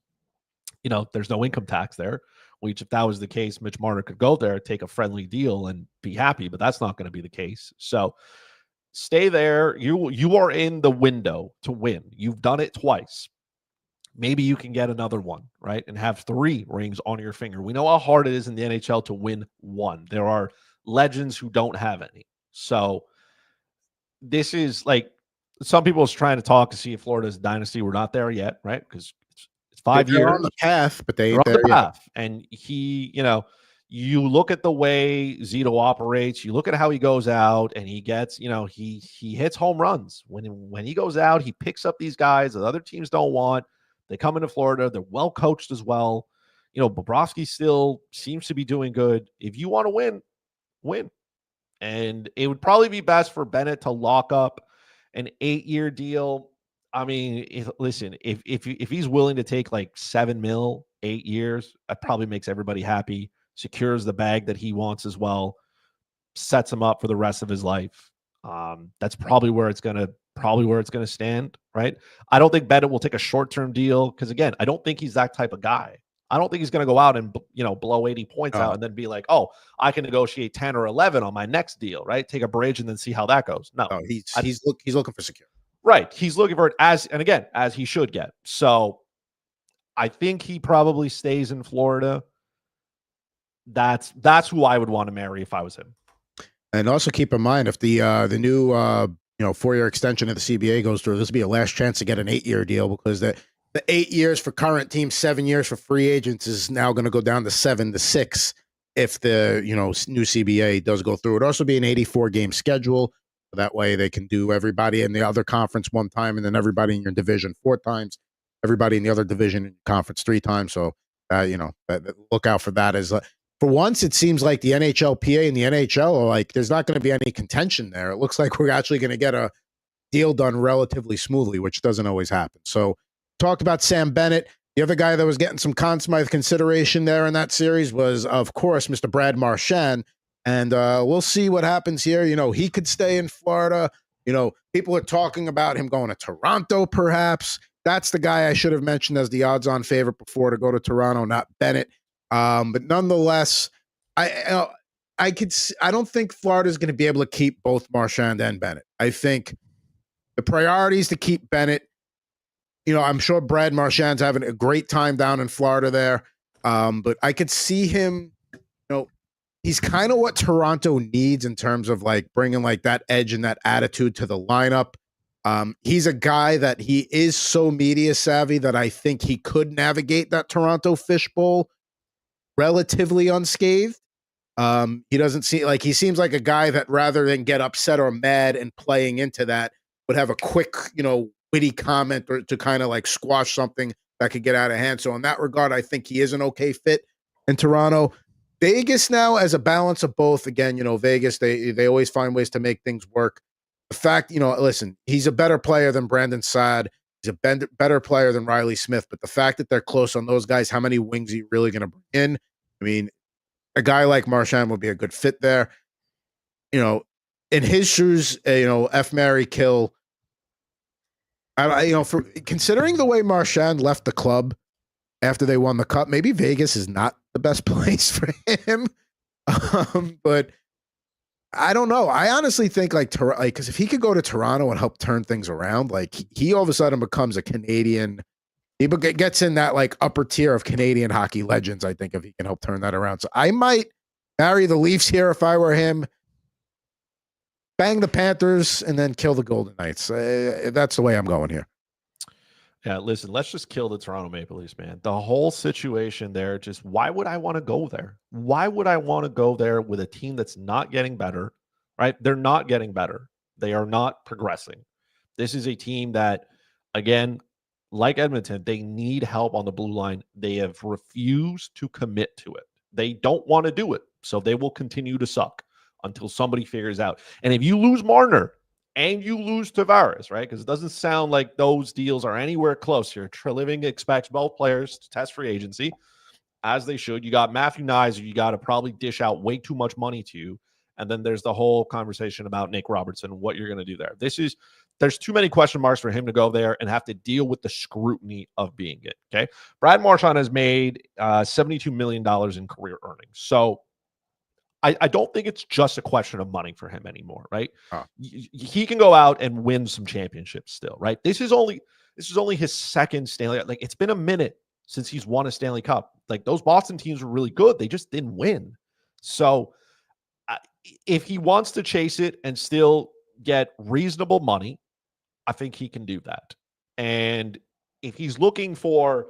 S2: there's no income tax there, which if that was the case, Mitch Marner could go there, take a friendly deal and be happy, but that's not going to be the case. So stay there. You are in the window to win. You've done it twice. Maybe you can get another one, right? And have 3 rings on your finger. We know how hard it is in the NHL to win one. There are legends who don't have any. So this is like some people is trying to talk to see if Florida's dynasty. We're not there yet, right? Because it's 5 years.
S1: They're on the path, but they ain't
S2: They're on
S1: there
S2: the
S1: yet.
S2: path. And he, you look at the way Zito operates, you look at how he goes out and he gets, he hits home runs. When he goes out, he picks up these guys that other teams don't want. They come into Florida. They're well coached as well. Bobrovsky still seems to be doing good. If you want to win. And it would probably be best for Bennett to lock up an 8-year deal. I mean, if he's willing to take like $7 million, 8 years, that probably makes everybody happy. Secures the bag that he wants as well. Sets him up for the rest of his life. That's probably where it's gonna stand, right? I don't think Bennett will take a short-term deal because again, I don't think he's that type of guy. I don't think he's going to go out and blow 80 points out and then be like, oh, I can negotiate 10 or 11 on my next deal, right? Take a bridge and then see how that goes. No,
S1: he's looking for security.
S2: Right. He's looking for it as he should get. So I think he probably stays in Florida. That's who I would want to marry if I was him.
S1: And also keep in mind, if the new 4-year extension of the CBA goes through, this will be a last chance to get an 8-year deal because the 8 years for current teams, 7 years for free agents is now going to go down to 7 to 6 if the new CBA does go through. It'd also be an 84-game schedule. So that way they can do everybody in the other conference 1 time and then everybody in your division 4 times, everybody in the other division in conference 3 times. So, look out for that. For once, it seems like the NHLPA and the NHL are like, there's not going to be any contention there. It looks like we're actually going to get a deal done relatively smoothly, which doesn't always happen. So, talked about Sam Bennett. The other guy that was getting some Conn Smythe consideration there in that series was, of course, Mr. Brad Marchand. And we'll see what happens here. He could stay in Florida. People are talking about him going to Toronto, perhaps. That's the guy I should have mentioned as the odds-on favorite before to go to Toronto, not Bennett. But nonetheless, I don't think Florida's going to be able to keep both Marchand and Bennett. I think the priority is to keep Bennett. I'm sure Brad Marchand's having a great time down in Florida there. But I could see him, he's kind of what Toronto needs in terms of like bringing like that edge and that attitude to the lineup. He's a guy that he is so media savvy that I think he could navigate that Toronto fishbowl relatively unscathed. He doesn't seem like he seems like a guy that rather than get upset or mad and playing into that would have a quick, witty comment or to kind of like squash something that could get out of hand. So in that regard, I think he is an okay fit in Toronto. Vegas now as a balance of both. Again, Vegas, they always find ways to make things work. The fact, listen, he's a better player than Brandon Saad. He's a better player than Riley Smith. But the fact that they're close on those guys, how many wings are you really going to bring in? I mean, a guy like Marchand would be a good fit there. In his shoes, F, marry, kill. For considering the way Marchand left the club after they won the cup, maybe Vegas is not the best place for him. But I don't know. I honestly think because if he could go to Toronto and help turn things around, like he all of a sudden becomes a Canadian. He gets in that like upper tier of Canadian hockey legends. I think if he can help turn that around, so I might marry the Leafs here if I were him. Bang the Panthers and then kill the Golden Knights. That's the way I'm going here.
S2: Yeah, listen, let's just kill the Toronto Maple Leafs, man. The whole situation there, just why would I want to go there? Why would I want to go there with a team that's not getting better, right? They're not getting better. They are not progressing. This is a team that, again, like Edmonton, they need help on the blue line. They have refused to commit to it. They don't want to do it, so they will continue to suck until somebody figures out. And if you lose Marner, and you lose Tavares, right? Because it doesn't sound like those deals are anywhere close here. Treliving expects both players to test free agency, as they should. You got Matthew Knies, you got to probably dish out way too much money to you. And then there's the whole conversation about Nick Robertson, what you're going to do there. There's too many question marks for him to go there and have to deal with the scrutiny of being it. Okay. Brad Marchand has made $72 million in career earnings. So I don't think it's just a question of money for him anymore, right? He can go out and win some championships still, right? This is only his second Stanley. Like, it's been a minute since he's won a Stanley Cup. Like, those Boston teams were really good. They just didn't win. So if he wants to chase it and still get reasonable money, I think he can do that. And if he's looking for,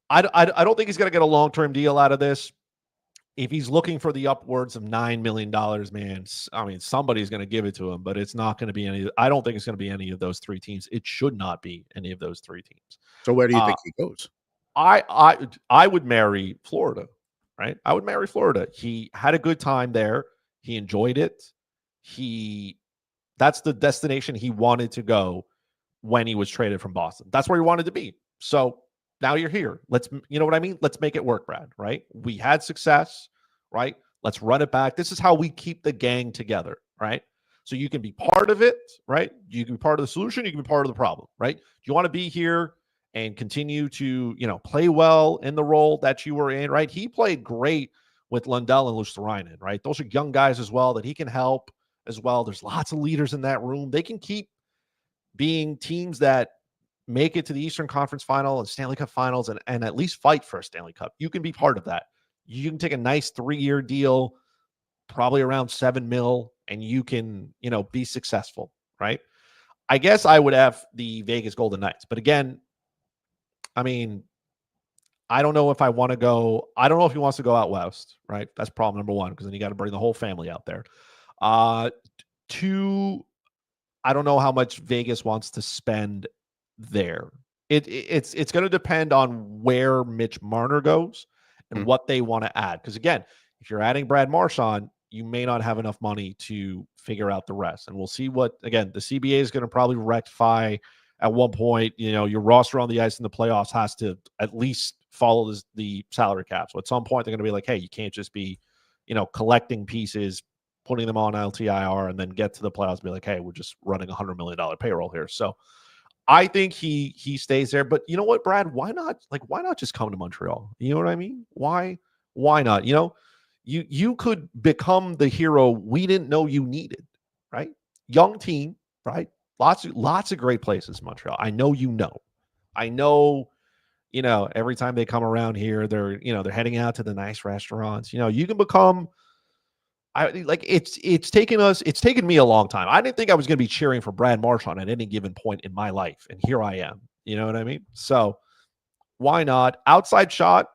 S2: I don't think he's going to get a long-term deal out of this. If he's looking for the upwards of $9 million, man, I mean, somebody's going to give it to him, but it's not going to be any. I don't think it's going to be any of those three teams. It should not be any of those three teams.
S1: So where do you think he goes?
S2: I would marry Florida, right? I would marry Florida. He had a good time there. He enjoyed it. That's the destination he wanted to go when he was traded from Boston. That's where he wanted to be. So now you're here. You know what I mean? Let's make it work, Brad, right? We had success, right? Let's run it back. This is how we keep the gang together, right? So you can be part of it, right? You can be part of the solution. You can be part of the problem, right? Do you want to be here and continue to, play well in the role that you were in, right? He played great with Lundell and Luosterainen, right? Those are young guys as well that he can help as well. There's lots of leaders in that room. They can keep being teams that make it to the Eastern Conference Final and Stanley Cup Finals and at least fight for a Stanley Cup. You can be part of that. You can take a nice 3-year deal, probably around $7 million, and you can, be successful, right? I guess I would have the Vegas Golden Knights. But again, I mean, I don't know if I want to go. I don't know if he wants to go out west, right? That's problem number one, because then you got to bring the whole family out there. 2, I don't know how much Vegas wants to spend there. It's going to depend on where Mitch Marner goes and what they want to add. Because again, if you're adding Brad Marchand, you may not have enough money to figure out the rest. And we'll see what, again, the CBA is going to probably rectify at one point. Your roster on the ice in the playoffs has to at least follow the salary cap. So at some point, they're going to be like, hey, you can't just be, collecting pieces, putting them on LTIR, and then get to the playoffs and be like, hey, we're just running $100 million payroll here. So I think he stays there. But you know what, Brad? Why not? Why not just come to Montreal? You know what I mean? Why not? You could become the hero we didn't know you needed, right? Young team, right? Lots of great places in Montreal. I know I know, every time they come around here, they're heading out to the nice restaurants. You can become. It's taken me a long time. I didn't think I was going to be cheering for Brad Marchand at any given point in my life, and here I am. You know what I mean? So why not? Outside shot?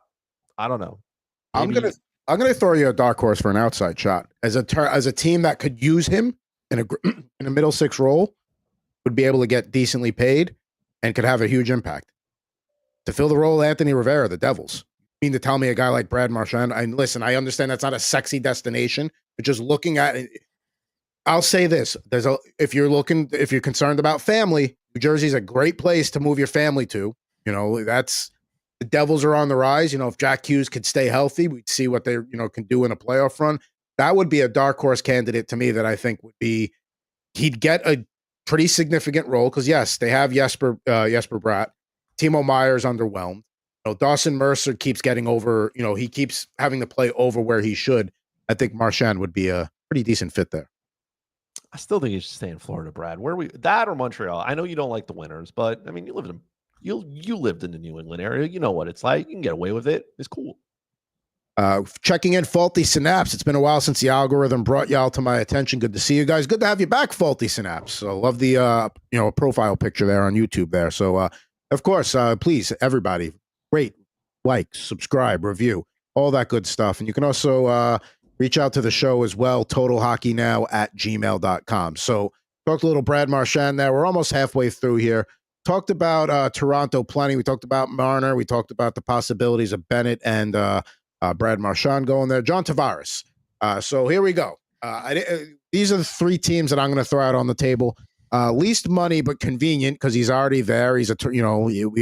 S2: I don't know. Maybe.
S1: I'm gonna throw you a dark horse for an outside shot as a team that could use him in a middle six role, would be able to get decently paid and could have a huge impact. To fill the role of Anthony Rivera, the Devils. You mean to tell me a guy like Brad Marchand? Listen, I understand that's not a sexy destination, but just looking at it, I'll say this: if you're concerned about family, New Jersey's a great place to move your family to. The Devils are on the rise. If Jack Hughes could stay healthy, we'd see what they can do in a playoff run. That would be a dark horse candidate to me that I think he'd get a pretty significant role, because yes, they have Jesper Bratt. Timo Meyer's underwhelmed. Dawson Mercer keeps getting over. He keeps having to play over where he should. I think Marchand would be a pretty decent fit there.
S2: I still think you should stay in Florida, Brad. That or Montreal? I know you don't like the winters, but I mean, you lived in the New England area. You know what it's like. You can get away with it. It's cool.
S1: Checking in, Faulty Synapse. It's been a while since the algorithm brought y'all to my attention. Good to see you guys. Good to have you back, Faulty Synapse. So love the profile picture there on YouTube there. So of course, please, everybody, rate, like, subscribe, review, all that good stuff. And you can also reach out to the show as well, totalhockeynow@gmail.com. So talked a little Brad Marchand there. We're almost halfway through here. Talked about Toronto plenty. We talked about Marner. We talked about the possibilities of Bennett and Brad Marchand going there. John Tavares. So here we go. These are the three teams that I'm going to throw out on the table. Least money, but convenient because he's already there. He's we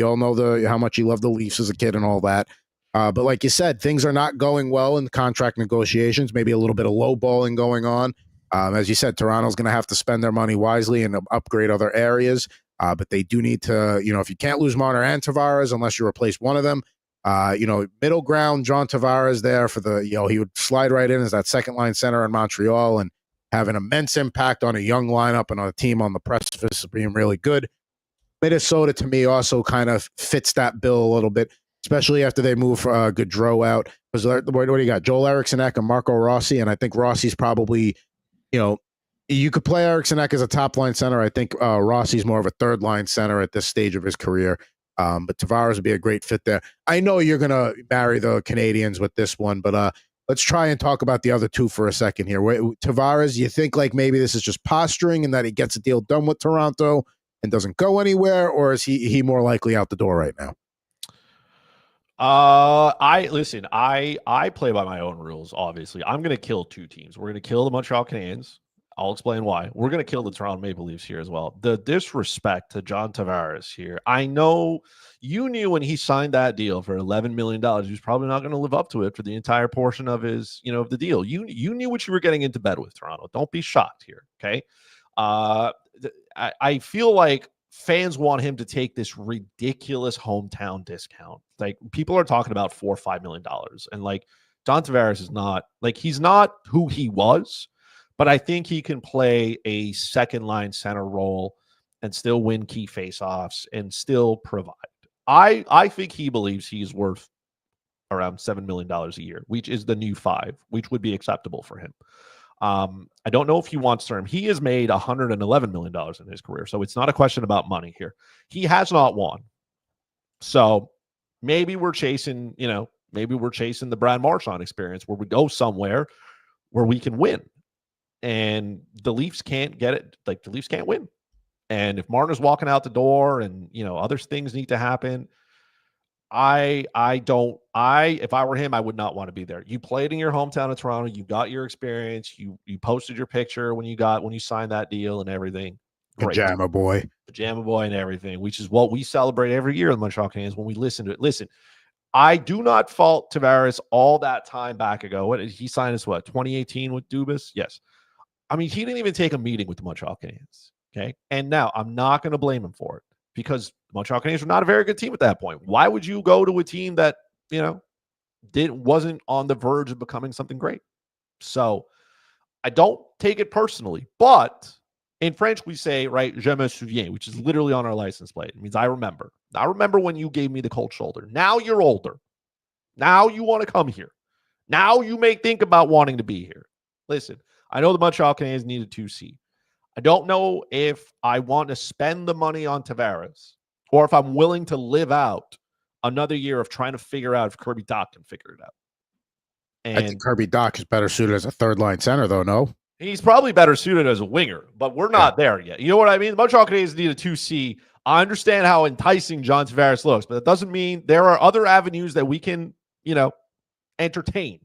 S1: all know how much he loved the Leafs as a kid and all that. But like you said, things are not going well in contract negotiations. Maybe a little bit of lowballing going on. As you said, Toronto's going to have to spend their money wisely and upgrade other areas. But they do need to, if you can't lose Marner and Tavares unless you replace one of them, middle ground, John Tavares there for he would slide right in as that second line center in Montreal and have an immense impact on a young lineup and on a team on the precipice of being really good. Minnesota, to me, also kind of fits that bill a little bit, especially after they move Gaudreau out. Because what do you got? Joel Eriksson Ek and Marco Rossi, and I think Rossi's probably, you could play Eriksson Ek as a top line center. I think Rossi's more of a third line center at this stage of his career. But Tavares would be a great fit there. I know you're going to marry the Canadians with this one, but let's try and talk about the other two for a second here. Tavares, you think like maybe this is just posturing and that he gets a deal done with Toronto and doesn't go anywhere, or is he more likely out the door right now?
S2: I play by my own rules, obviously. I'm going to kill two teams. We're going to kill the Montreal Canadiens. I'll explain why. We're going to kill the Toronto Maple Leafs here as well. The disrespect to John Tavares here. I know you knew when he signed that deal for $11 million, he was probably not going to live up to it for the entire portion of his, of the deal. You knew what you were getting into bed with, Toronto. Don't be shocked here. Okay. I feel like fans want him to take this ridiculous hometown discount. Like people are talking about $4 or $5 million. And like John Tavares is not like, he's not who he was. But I think he can play a second line center role and still win key faceoffs and still provide. I think he believes he's worth around $7 million a year, which is the new $5 million, which would be acceptable for him. I don't know if he wants term. He has made $111 million in his career, so it's not a question about money here. He has not won. So maybe we're chasing, the Brad Marchand experience where we go somewhere where we can win. And the Leafs can't get it. Like the Leafs can't win. And if Marner's walking out the door and, other things need to happen, if I were him, I would not want to be there. You played in your hometown of Toronto. You got your experience. You posted your picture when you signed that deal and everything. Great.
S1: Pajama boy
S2: and everything, which is what we celebrate every year in the Montreal Canadiens when we listen to it. Listen, I do not fault Tavares all that time back ago. What he signed us, 2018 with Dubas? Yes. I mean, he didn't even take a meeting with the Montreal Canadiens, okay? And now I'm not going to blame him for it because the Montreal Canadiens were not a very good team at that point. Why would you go to a team that, wasn't on the verge of becoming something great? So I don't take it personally. But in French, we say, right, je me souviens, which is literally on our license plate. It means I remember. I remember when you gave me the cold shoulder. Now you're older. Now you want to come here. Now you may think about wanting to be here. Listen. I know the Montreal Canadiens need a 2C. I don't know if I want to spend the money on Tavares or if I'm willing to live out another year of trying to figure out if Kirby Dach can figure it out. And
S1: I think Kirby Dach is better suited as a third line center, though, no?
S2: He's probably better suited as a winger, but we're not there yet. You know what I mean? The Montreal Canadiens need a 2C. I understand how enticing John Tavares looks, but that doesn't mean there are other avenues that we can, entertain.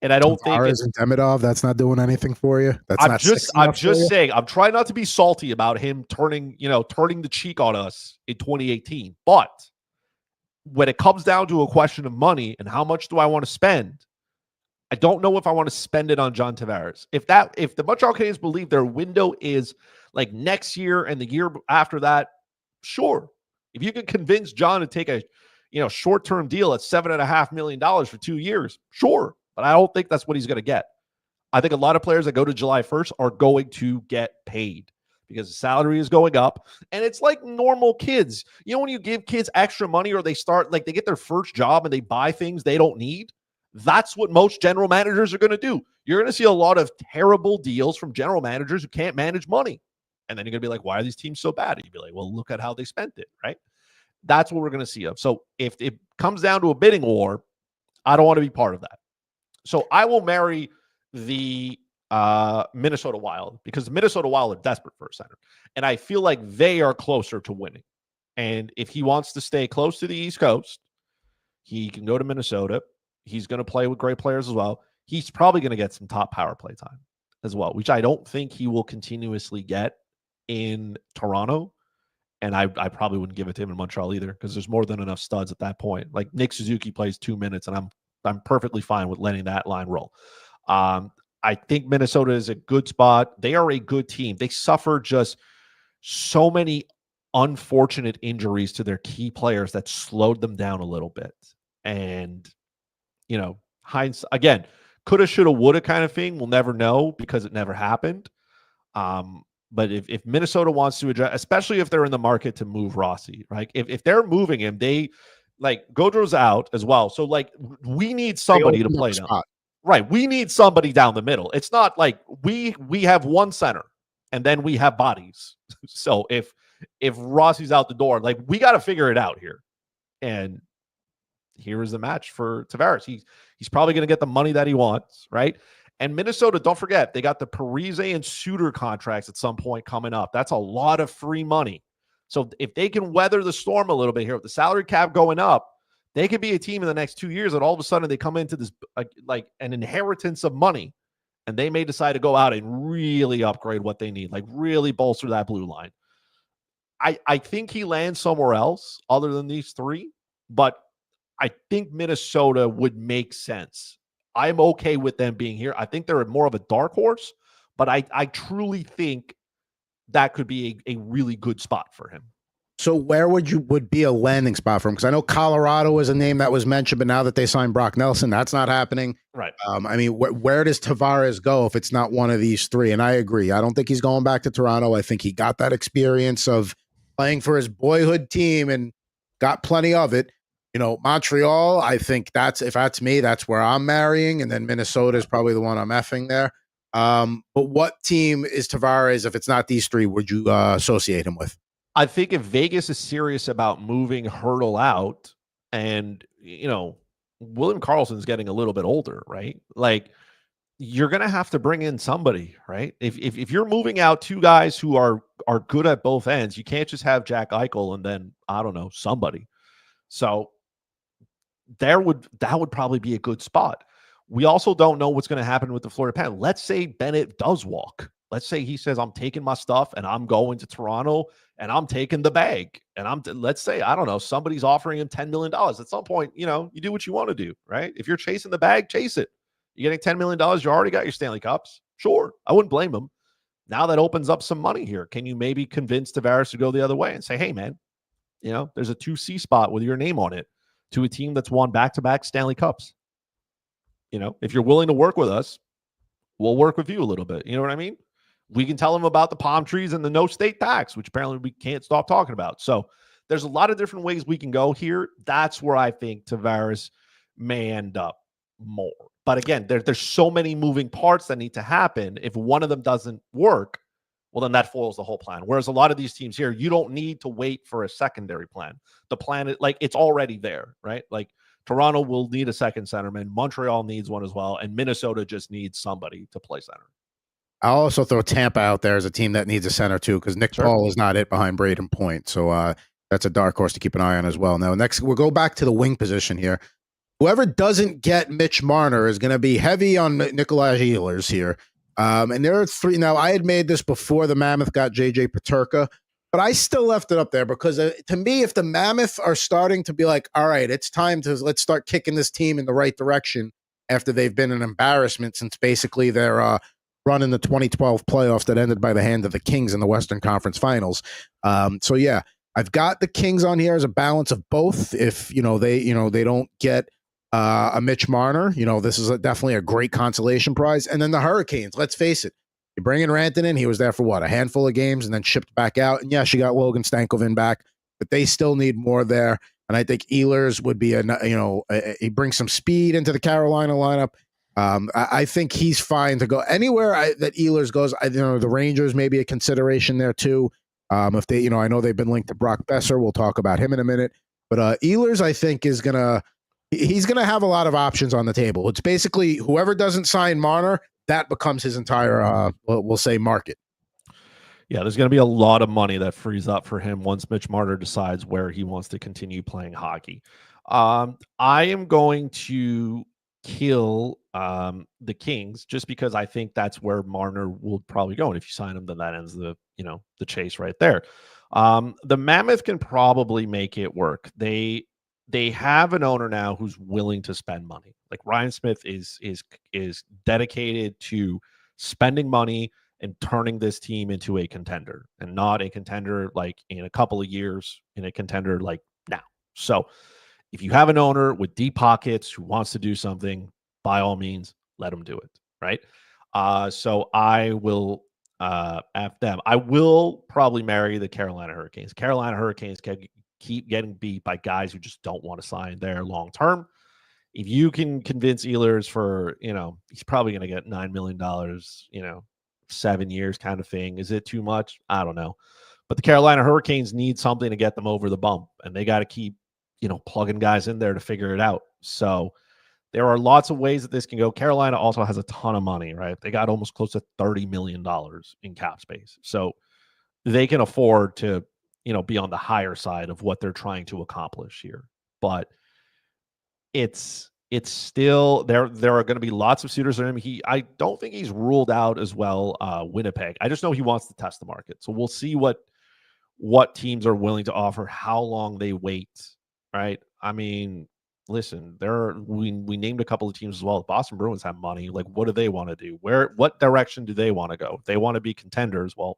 S2: And I don't think
S1: and Demidov, that's not doing anything for you.
S2: I'm just saying, I'm trying not to be salty about him turning the cheek on us in 2018. But when it comes down to a question of money and how much do I want to spend, I don't know if I want to spend it on John Tavares. If the Montreal Canadiens believe their window is like next year and the year after that, sure. If you can convince John to take a short-term deal at $7.5 million for 2 years, sure. But I don't think that's what he's going to get. I think a lot of players that go to July 1st are going to get paid because the salary is going up. And it's like normal kids. When you give kids extra money or they get their first job and they buy things they don't need, that's what most general managers are going to do. You're going to see a lot of terrible deals from general managers who can't manage money. And then you're going to be like, why are these teams so bad? And you'd be like, well, look at how they spent it, right? That's what we're going to see of. So if it comes down to a bidding war, I don't want to be part of that. So I will marry the Minnesota Wild because the Minnesota Wild are desperate for a center. And I feel like they are closer to winning. And if he wants to stay close to the East Coast, he can go to Minnesota. He's going to play with great players as well. He's probably going to get some top power play time as well, which I don't think he will continuously get in Toronto. And I probably wouldn't give it to him in Montreal either, because there's more than enough studs at that point. Like Nick Suzuki plays 2 minutes, and I'm perfectly fine with letting that line roll. I think Minnesota is a good spot. They are a good team. They suffer just so many unfortunate injuries to their key players that slowed them down a little bit. And, hindsight, again, coulda, shoulda, woulda kind of thing. We'll never know because it never happened. But if Minnesota wants to address, especially if they're in the market to move Rossi, right? If they're moving him, they Gaudreau's out as well. So we need somebody to play down. Right. We need somebody down the middle. It's not like we have one center and then we have bodies. So if Rossi's out the door, we got to figure it out here. And here is the match for Tavares. He's probably going to get the money that he wants, right? And Minnesota, don't forget, they got the Parise and Suter contracts at some point coming up. That's a lot of free money. So if they can weather the storm a little bit here with the salary cap going up, they could be a team in the next 2 years that all of a sudden they come into this like an inheritance of money, and they may decide to go out and really upgrade what they need, really bolster that blue line. I think he lands somewhere else other than these three, but I think Minnesota would make sense. I'm okay with them being here. I think they're more of a dark horse, but I truly think that could be a really good spot for him.
S1: So where would be a landing spot for him? Because I know Colorado was a name that was mentioned, but now that they signed Brock Nelson, that's not happening.
S2: Right.
S1: Where does Tavares go if it's not one of these three? And I agree. I don't think he's going back to Toronto. I think he got that experience of playing for his boyhood team and got plenty of it. Montreal, I think if that's me, that's where I'm marrying. And then Minnesota is probably the one I'm effing there. But what team is Tavares, if it's not these three, would you associate him with?
S2: I think if Vegas is serious about moving Hurdle out, and, William Karlsson's getting a little bit older, right? You're going to have to bring in somebody, right? If you're moving out two guys who are good at both ends, you can't just have Jack Eichel and then, I don't know, somebody. So that would probably be a good spot. We also don't know what's going to happen with the Florida Panthers. Let's say Bennett does walk. Let's say he says, I'm taking my stuff and I'm going to Toronto and I'm taking the bag. And let's say, I don't know, somebody's offering him $10 million. At some point, you do what you want to do, right? If you're chasing the bag, chase it. You're getting $10 million. You already got your Stanley Cups. Sure. I wouldn't blame him. Now that opens up some money here. Can you maybe convince Tavares to go the other way and say, hey, man, there's a 2C spot with your name on it to a team that's won back-to-back Stanley Cups. If you're willing to work with us, we'll work with you a little bit. You know what I mean? We can tell them about the palm trees and the no state tax, which apparently we can't stop talking about. So there's a lot of different ways we can go here. That's where I think Tavares may end up more. But again, there's so many moving parts that need to happen. If one of them doesn't work, well, then that foils the whole plan. Whereas a lot of these teams here, you don't need to wait for a secondary plan. The plan is it's already there, right? Toronto will need a second centerman. Montreal needs one as well. And Minnesota just needs somebody to play center.
S1: I'll also throw Tampa out there as a team that needs a center too, because Nick Paul is not it behind Braden Point. So that's a dark horse to keep an eye on as well. Now, next, we'll go back to the wing position here. Whoever doesn't get Mitch Marner is going to be heavy on Nikolaj Ehlers here. And there are three. Now, I had made this before the Mammoth got J.J. Peterka, but I still left it up there because to me, if the Mammoth are starting to be like, all right, it's time to let's start kicking this team in the right direction after they've been an embarrassment since basically their run in the 2012 playoffs that ended by the hand of the Kings in the Western Conference Finals. So yeah, I've got the Kings on here as a balance of both. If they don't get a Mitch Marner, this is definitely a great consolation prize. And then the Hurricanes, let's face it, you bring in Rantanen, he was there for a handful of games and then shipped back out. And yes, you got Logan Stankoven back, but they still need more there. And I think Ehlers would be he brings some speed into the Carolina lineup. I think he's fine to go anywhere that Ehlers goes. The Rangers may be a consideration there too. If they, I know they've been linked to Brock Boeser. We'll talk about him in a minute. But Ehlers, I think, he's gonna have a lot of options on the table. It's basically whoever doesn't sign Marner, that becomes his entire, we'll say, market.
S2: Yeah, there's going to be a lot of money that frees up for him once Mitch Marner decides where he wants to continue playing hockey. I am going to kill the Kings, just because I think that's where Marner will probably go. And if you sign him, then that ends the chase right there. The Mammoth can probably make it work. They have an owner now who's willing to spend money. Like Ryan Smith is dedicated to spending money and turning this team into a contender, and not a contender like in a couple of years, in a contender like now. So if you have an owner with deep pockets who wants to do something, by all means, let him do it. Right. So I will F them. I will probably marry the Carolina Hurricanes. Carolina Hurricanes can keep getting beat by guys who just don't want to sign there long term. If you can convince Ehlers for, he's probably going to get $9 million, 7 years kind of thing. Is it too much? I don't know. But the Carolina Hurricanes need something to get them over the bump, and they got to keep, plugging guys in there to figure it out. So there are lots of ways that this can go. Carolina also has a ton of money, right? They got almost close to $30 million in cap space. So they can afford to, be on the higher side of what they're trying to accomplish here. But it's still there are going to be lots of suitors for him. I don't think he's ruled out as well Winnipeg. I just know he wants to test the market. So we'll see what teams are willing to offer, how long they wait, right? I mean, listen, we named a couple of teams as well. The Boston Bruins have money. Like, what do they want to do? What direction do they want to go? If they want to be contenders, well,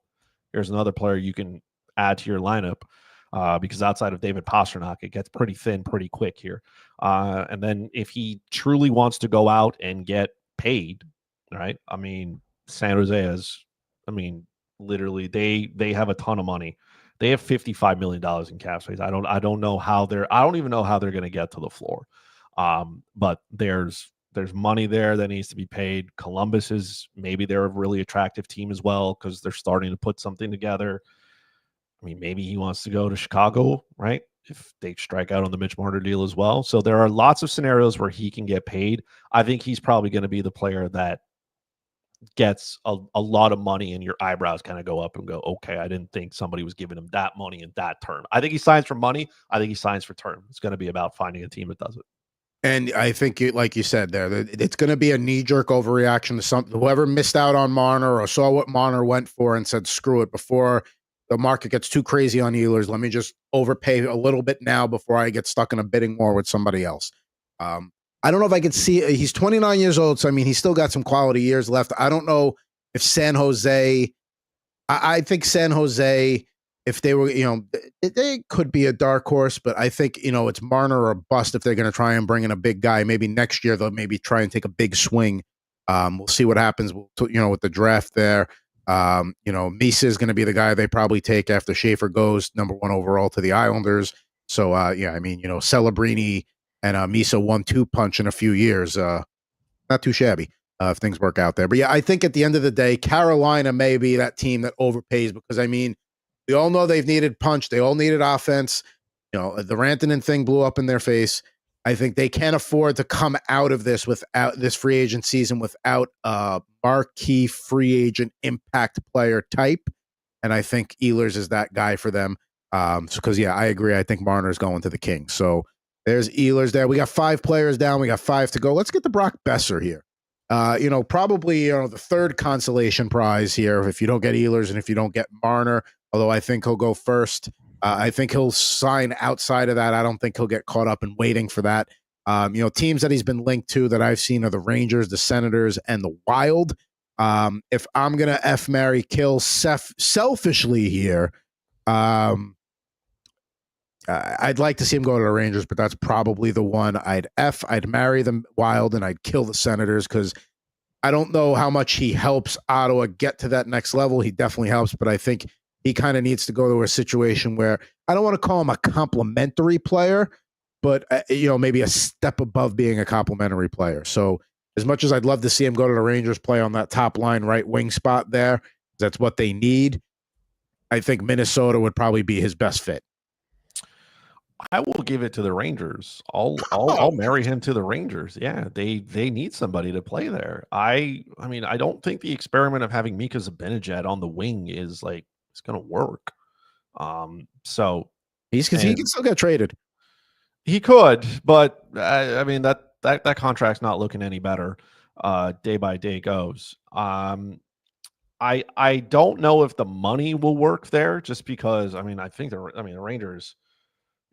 S2: here's another player you can add to your lineup. Because outside of David Pastrnak, it gets pretty thin pretty quick here. And then if he truly wants to go out and get paid, right? I mean, San Jose literally they have a ton of money. They have $55 million in cap space. I don't even know how they're going to get to the floor. But there's money there that needs to be paid. Columbus they're a really attractive team as well, because they're starting to put something together. I mean, maybe he wants to go to Chicago, right? If they strike out on the Mitch Marner deal as well. So there are lots of scenarios where he can get paid. I think he's probably going to be the player that gets a lot of money and your eyebrows kind of go up and go, okay, I didn't think somebody was giving him that money in that term. I think he signs for money. I think he signs for term. It's going to be about finding a team that does it.
S1: And I think, like you said there, it's going to be a knee-jerk overreaction to something. Whoever missed out on Marner or saw what Marner went for and said, screw it, before the market gets too crazy on Ehlers, let me just overpay a little bit now before I get stuck in a bidding war with somebody else. I don't know if I could see. He's 29 years old, so I mean, he's still got some quality years left. I don't know if San Jose. I think San Jose, if they were, they could be a dark horse, but I think, it's Marner or bust if they're going to try and bring in a big guy. Maybe next year they'll maybe try and take a big swing. We'll see what happens, with the draft there. Misa is going to be the guy they probably take after Schaefer goes number 1 overall to the Islanders. So, Celebrini and Misa 1-2 punch in a few years. Not too shabby if things work out there. But yeah, I think at the end of the day, Carolina may be that team that overpays, because we all know they've needed punch. They all needed offense. The Rantanen thing blew up in their face. I think they can't afford to come out of this without this free agent season without a marquee free agent impact player type. And I think Ehlers is that guy for them. Because I agree. I think Marner's going to the Kings. So there's Ehlers there. We got 5 players down. We got 5 to go. Let's get to Brock Boeser here. Probably the third consolation prize here if you don't get Ehlers and if you don't get Marner. Although I think he'll go first. I think he'll sign outside of that. I don't think he'll get caught up in waiting for that. Teams that he's been linked to that I've seen are the Rangers, the Senators, and the Wild. If I'm going to F, marry, kill selfishly here, I'd like to see him go to the Rangers, but that's probably the one I'd F. I'd marry the Wild and I'd kill the Senators, because I don't know how much he helps Ottawa get to that next level. He definitely helps, but I think he kind of needs to go to a situation where I don't want to call him a complimentary player, but maybe a step above being a complimentary player. So as much as I'd love to see him go to the Rangers, play on that top line right wing spot there, that's what they need, I think Minnesota would probably be his best fit.
S2: I will give it to the Rangers. I'll marry him to the Rangers. Yeah, they need somebody to play there. I don't think the experiment of having Mika Zibanejad on the wing is it's going to work. So
S1: he can still get traded.
S2: He could, but that contract's not looking any better. day by day goes. I don't know if the money will work there, just because I think the Rangers.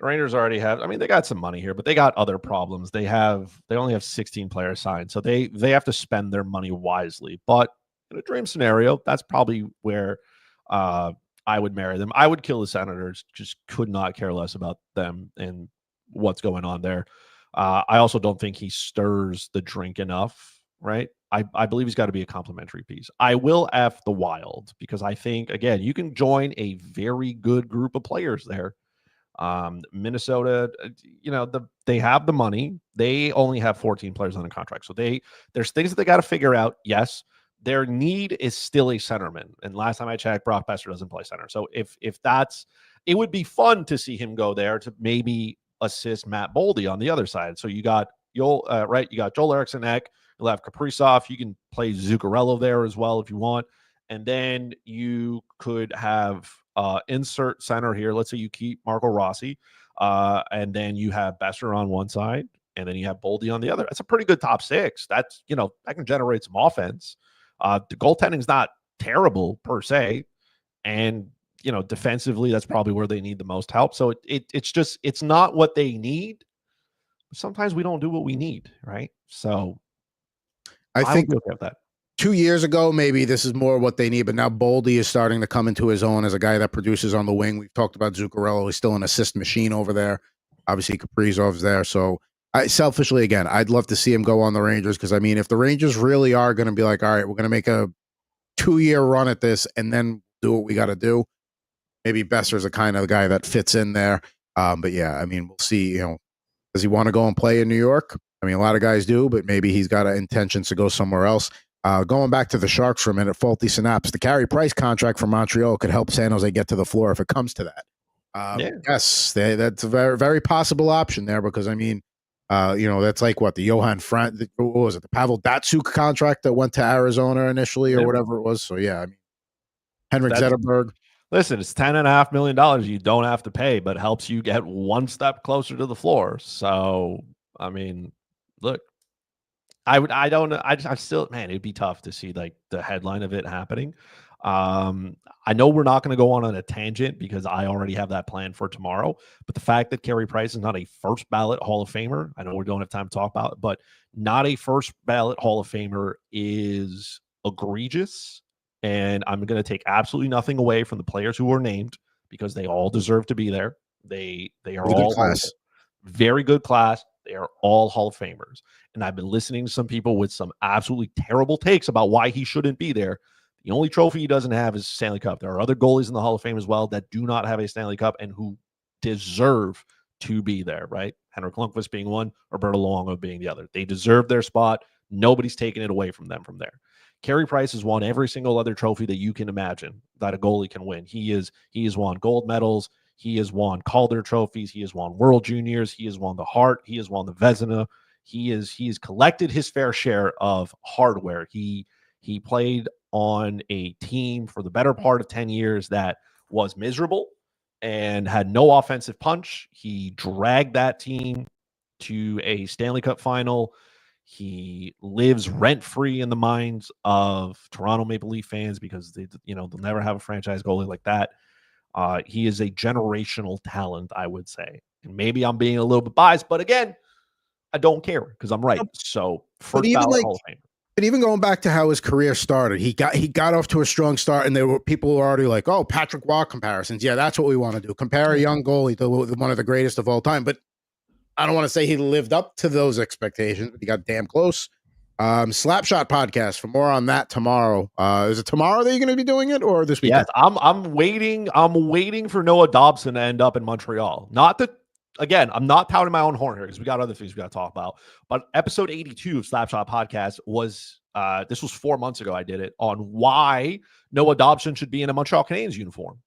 S2: The Rangers already have. They got some money here, but they got other problems. They only have 16 players signed, so they have to spend their money wisely. But in a dream scenario, that's probably where I would marry them. I would kill the Senators. Just could not care less about them and what's going on there. I also don't think he stirs the drink enough, right? I believe he's got to be a complimentary piece. I will F the Wild, because I think, again, you can join a very good group of players there. Minnesota, they have the money. They only have 14 players on a contract. So there's things that they got to figure out. Yes, their need is still a centerman. And last time I checked, Brock Boeser doesn't play center. So if that's, it would be fun to see him go there to maybe assist Matt Boldy on the other side. So you got Joel Eriksson Ek, you'll have Kaprizov. You can play Zuccarello there as well if you want. And then you could have insert center here. Let's say you keep Marco Rossi, and then you have Boeser on one side, and then you have Boldy on the other. That's a pretty good top six. That's, that can generate some offense. The goaltending's not terrible per se, and defensively, that's probably where they need the most help. So it's not what they need. Sometimes we don't do what we need, right? So
S1: I think
S2: would be okay with that.
S1: 2 years ago, maybe this is more what they need, but now Boldy is starting to come into his own as a guy that produces on the wing. We've talked about Zuccarello. He's still an assist machine over there. Obviously, Kaprizov's there. So selfishly, again, I'd love to see him go on the Rangers, because, if the Rangers really are going to be like, all right, we're going to make a 2-year run at this and then do what we got to do, maybe Boeser's the kind of guy that fits in there. But yeah, we'll see. Does he want to go and play in New York? A lot of guys do, but maybe he's got intentions to go somewhere else. Going back to the Sharks for a minute, faulty synapse. The Carey Price contract from Montreal could help San Jose get to the floor if it comes to that. Yes, that's a very, very possible option there, because that's like what the Johan Franz, what was it, the Pavel Datsyuk contract that went to Arizona initially, or whatever it was. So yeah, Henrik Zetterberg.
S2: Listen, it's $10.5 million you don't have to pay, but helps you get one step closer to the floor. So look. I don't know. I still, man, it'd be tough to see like the headline of it happening. I know we're not going to go on a tangent, because I already have that plan for tomorrow. But the fact that Carey Price is not a first ballot Hall of Famer, I know we don't have time to talk about it, but not a first ballot Hall of Famer is egregious. And I'm going to take absolutely nothing away from the players who were named, because they all deserve to be there. They are all very good class. They are all Hall of Famers. And I've been listening to some people with some absolutely terrible takes about why he shouldn't be there. The only trophy he doesn't have is Stanley Cup. There are other goalies in the Hall of Fame as well that do not have a Stanley Cup and who deserve to be there, right? Henrik Lundqvist being one, Roberto Luongo being the other. They deserve their spot. Nobody's taking it away from them from there. Carey Price has won every single other trophy that you can imagine that a goalie can win. He has won gold medals. He has won Calder trophies. He has won World Juniors. He has won the Hart. He has won the Vezina. He has collected his fair share of hardware. He played on a team for the better part of 10 years that was miserable and had no offensive punch. He dragged that team to a Stanley Cup final. He lives rent-free in the minds of Toronto Maple Leaf fans, because they'll never have a franchise goalie like that. He is a generational talent, I would say. And maybe I'm being a little bit biased, but again, I don't care, because I'm right. So first ballot Hall of Fame.
S1: But even going back to how his career started, he got off to a strong start, and there were people who were already like, "Oh, Patrick Waugh comparisons. Yeah, that's what we want to do. Compare a young goalie to one of the greatest of all time." But I don't want to say he lived up to those expectations, but he got damn close. Slapshot podcast for more on that tomorrow. Is it tomorrow that you're going to be doing it, or this weekend?
S2: Yes, I'm waiting for Noah Dobson to end up in Montreal. Again, I'm not touting my own horn here, because we got other things we got to talk about. But episode 82 of Slapshot podcast was this was 4 months ago. I did it on why Noah Dobson should be in a Montreal Canadiens uniform,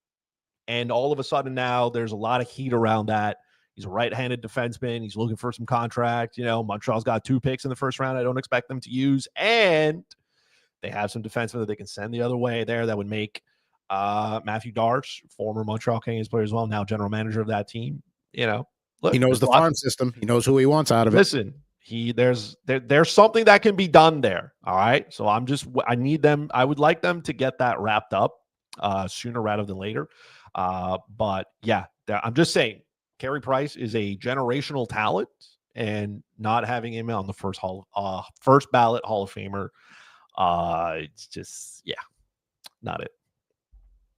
S2: and all of a sudden now there's a lot of heat around that. He's a right-handed defenseman. He's looking for some contract. Montreal's got 2 picks in the first round. I don't expect them to use. And they have some defensemen that they can send the other way there that would make Matthew Darche, former Montreal Canadiens player as well, now general manager of that team. Look,
S1: he knows the farm system. He knows who he wants out of it.
S2: Listen, There's something that can be done there. All right. So I would like them to get that wrapped up sooner rather than later. But yeah, I'm just saying Carey Price is a generational talent, and not having him on the first ballot Hall of Famer, it's just, yeah, not it.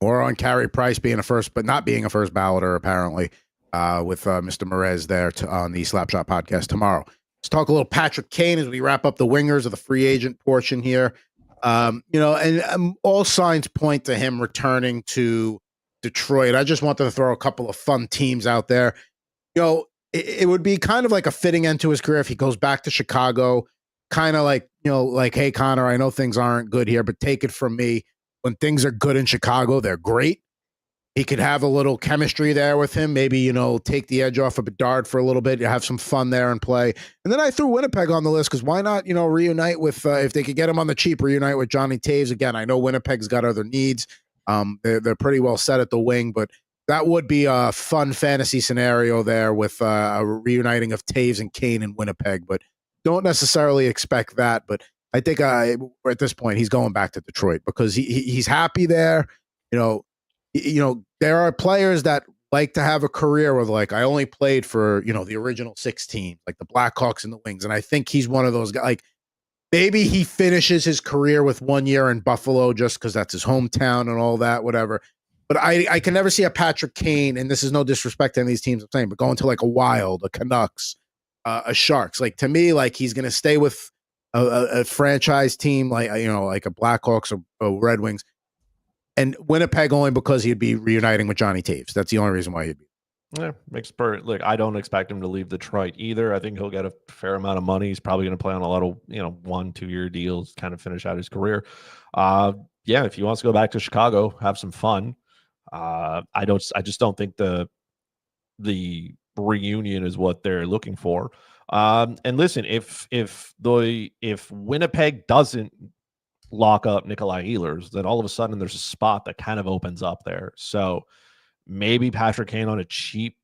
S1: Or on Carey Price being a first, but not being a first balloter, apparently, with Mr. Merez there on the Slapshot podcast tomorrow. Let's talk a little Patrick Kane as we wrap up the wingers of the free agent portion here. And all signs point to him returning to Detroit. I just wanted to throw a couple of fun teams out there. It would be kind of like a fitting end to his career if he goes back to Chicago, kind of like, hey, Connor, I know things aren't good here, but take it from me. When things are good in Chicago, they're great. He could have a little chemistry there with him. Maybe, take the edge off of Bedard for a little bit, have some fun there and play. And then I threw Winnipeg on the list because why not, reunite with, if they could get him on the cheap, reunite with Johnny Taves. Again, I know Winnipeg's got other needs. They're pretty well set at the wing, but that would be a fun fantasy scenario there with a reuniting of Taves and Kane in Winnipeg. But don't necessarily expect that. But I think at this point he's going back to Detroit because he's happy there. There are players that like to have a career with like I only played for the original 16, like the Blackhawks and the Wings, and I think he's one of those guys. Like maybe he finishes his career with 1 year in Buffalo just because that's his hometown and all that, whatever. But I can never see a Patrick Kane, and this is no disrespect to any of these teams I'm saying, but going to like a Wild, a Canucks, a Sharks. Like to me, like he's going to stay with a franchise team like like a Blackhawks or Red Wings, and Winnipeg only because he'd be reuniting with Johnny Taves. That's the only reason why he'd be.
S2: Yeah, makes perfect. Look, I don't expect him to leave Detroit either. I think he'll get a fair amount of money. He's probably going to play on a lot of 1-2 year deals, kind of finish out his career. Yeah, if he wants to go back to Chicago, have some fun. I just don't think the reunion is what they're looking for. And listen, if Winnipeg doesn't lock up Nikolaj Ehlers, then all of a sudden there's a spot that kind of opens up there. So maybe Patrick Kane on a cheap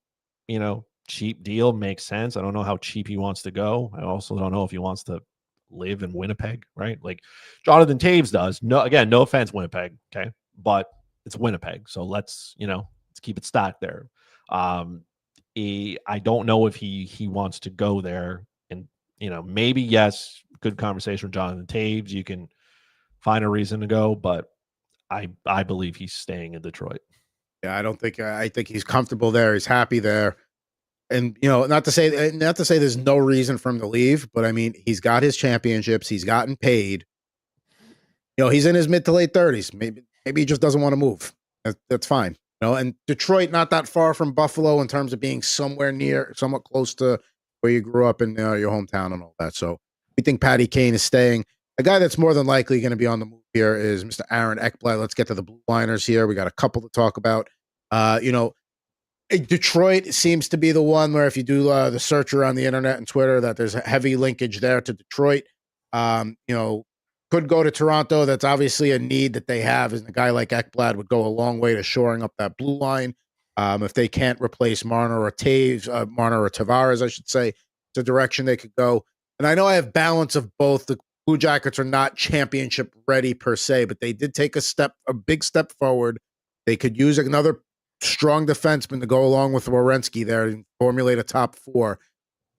S2: deal makes sense. I don't know how cheap he wants to go. I also don't know if he wants to live in Winnipeg, right? Like Jonathan Taves does. No offense, Winnipeg, okay? But it's Winnipeg. So let's keep it stacked there. I don't know if he wants to go there, and maybe yes, good conversation with Jonathan Taves. You can find a reason to go, but I believe he's staying in Detroit.
S1: Yeah, I think he's comfortable there. He's happy there, and not to say there's no reason for him to leave, but I mean he's got his championships. He's gotten paid. He's in his mid to late 30s. Maybe he just doesn't want to move. That's fine. And Detroit, not that far from Buffalo in terms of being somewhat close to where you grew up in your hometown and all that. So we think Patty Kane is staying. A guy that's more than likely going to be on the move here is Mr. Aaron Ekblad. Let's get to the Blue Liners here. We got a couple to talk about. Detroit seems to be the one where if you do the search around the internet and Twitter, that there's a heavy linkage there to Detroit. Could go to Toronto. That's obviously a need that they have. And a guy like Ekblad would go a long way to shoring up that blue line. If they can't replace Marner or Tavares, I should say, it's a direction they could go. And I know I have balance of both. The Blue Jackets are not championship ready per se, but they did take a big step forward. They could use another strong defenseman to go along with Werenski there and formulate a top four.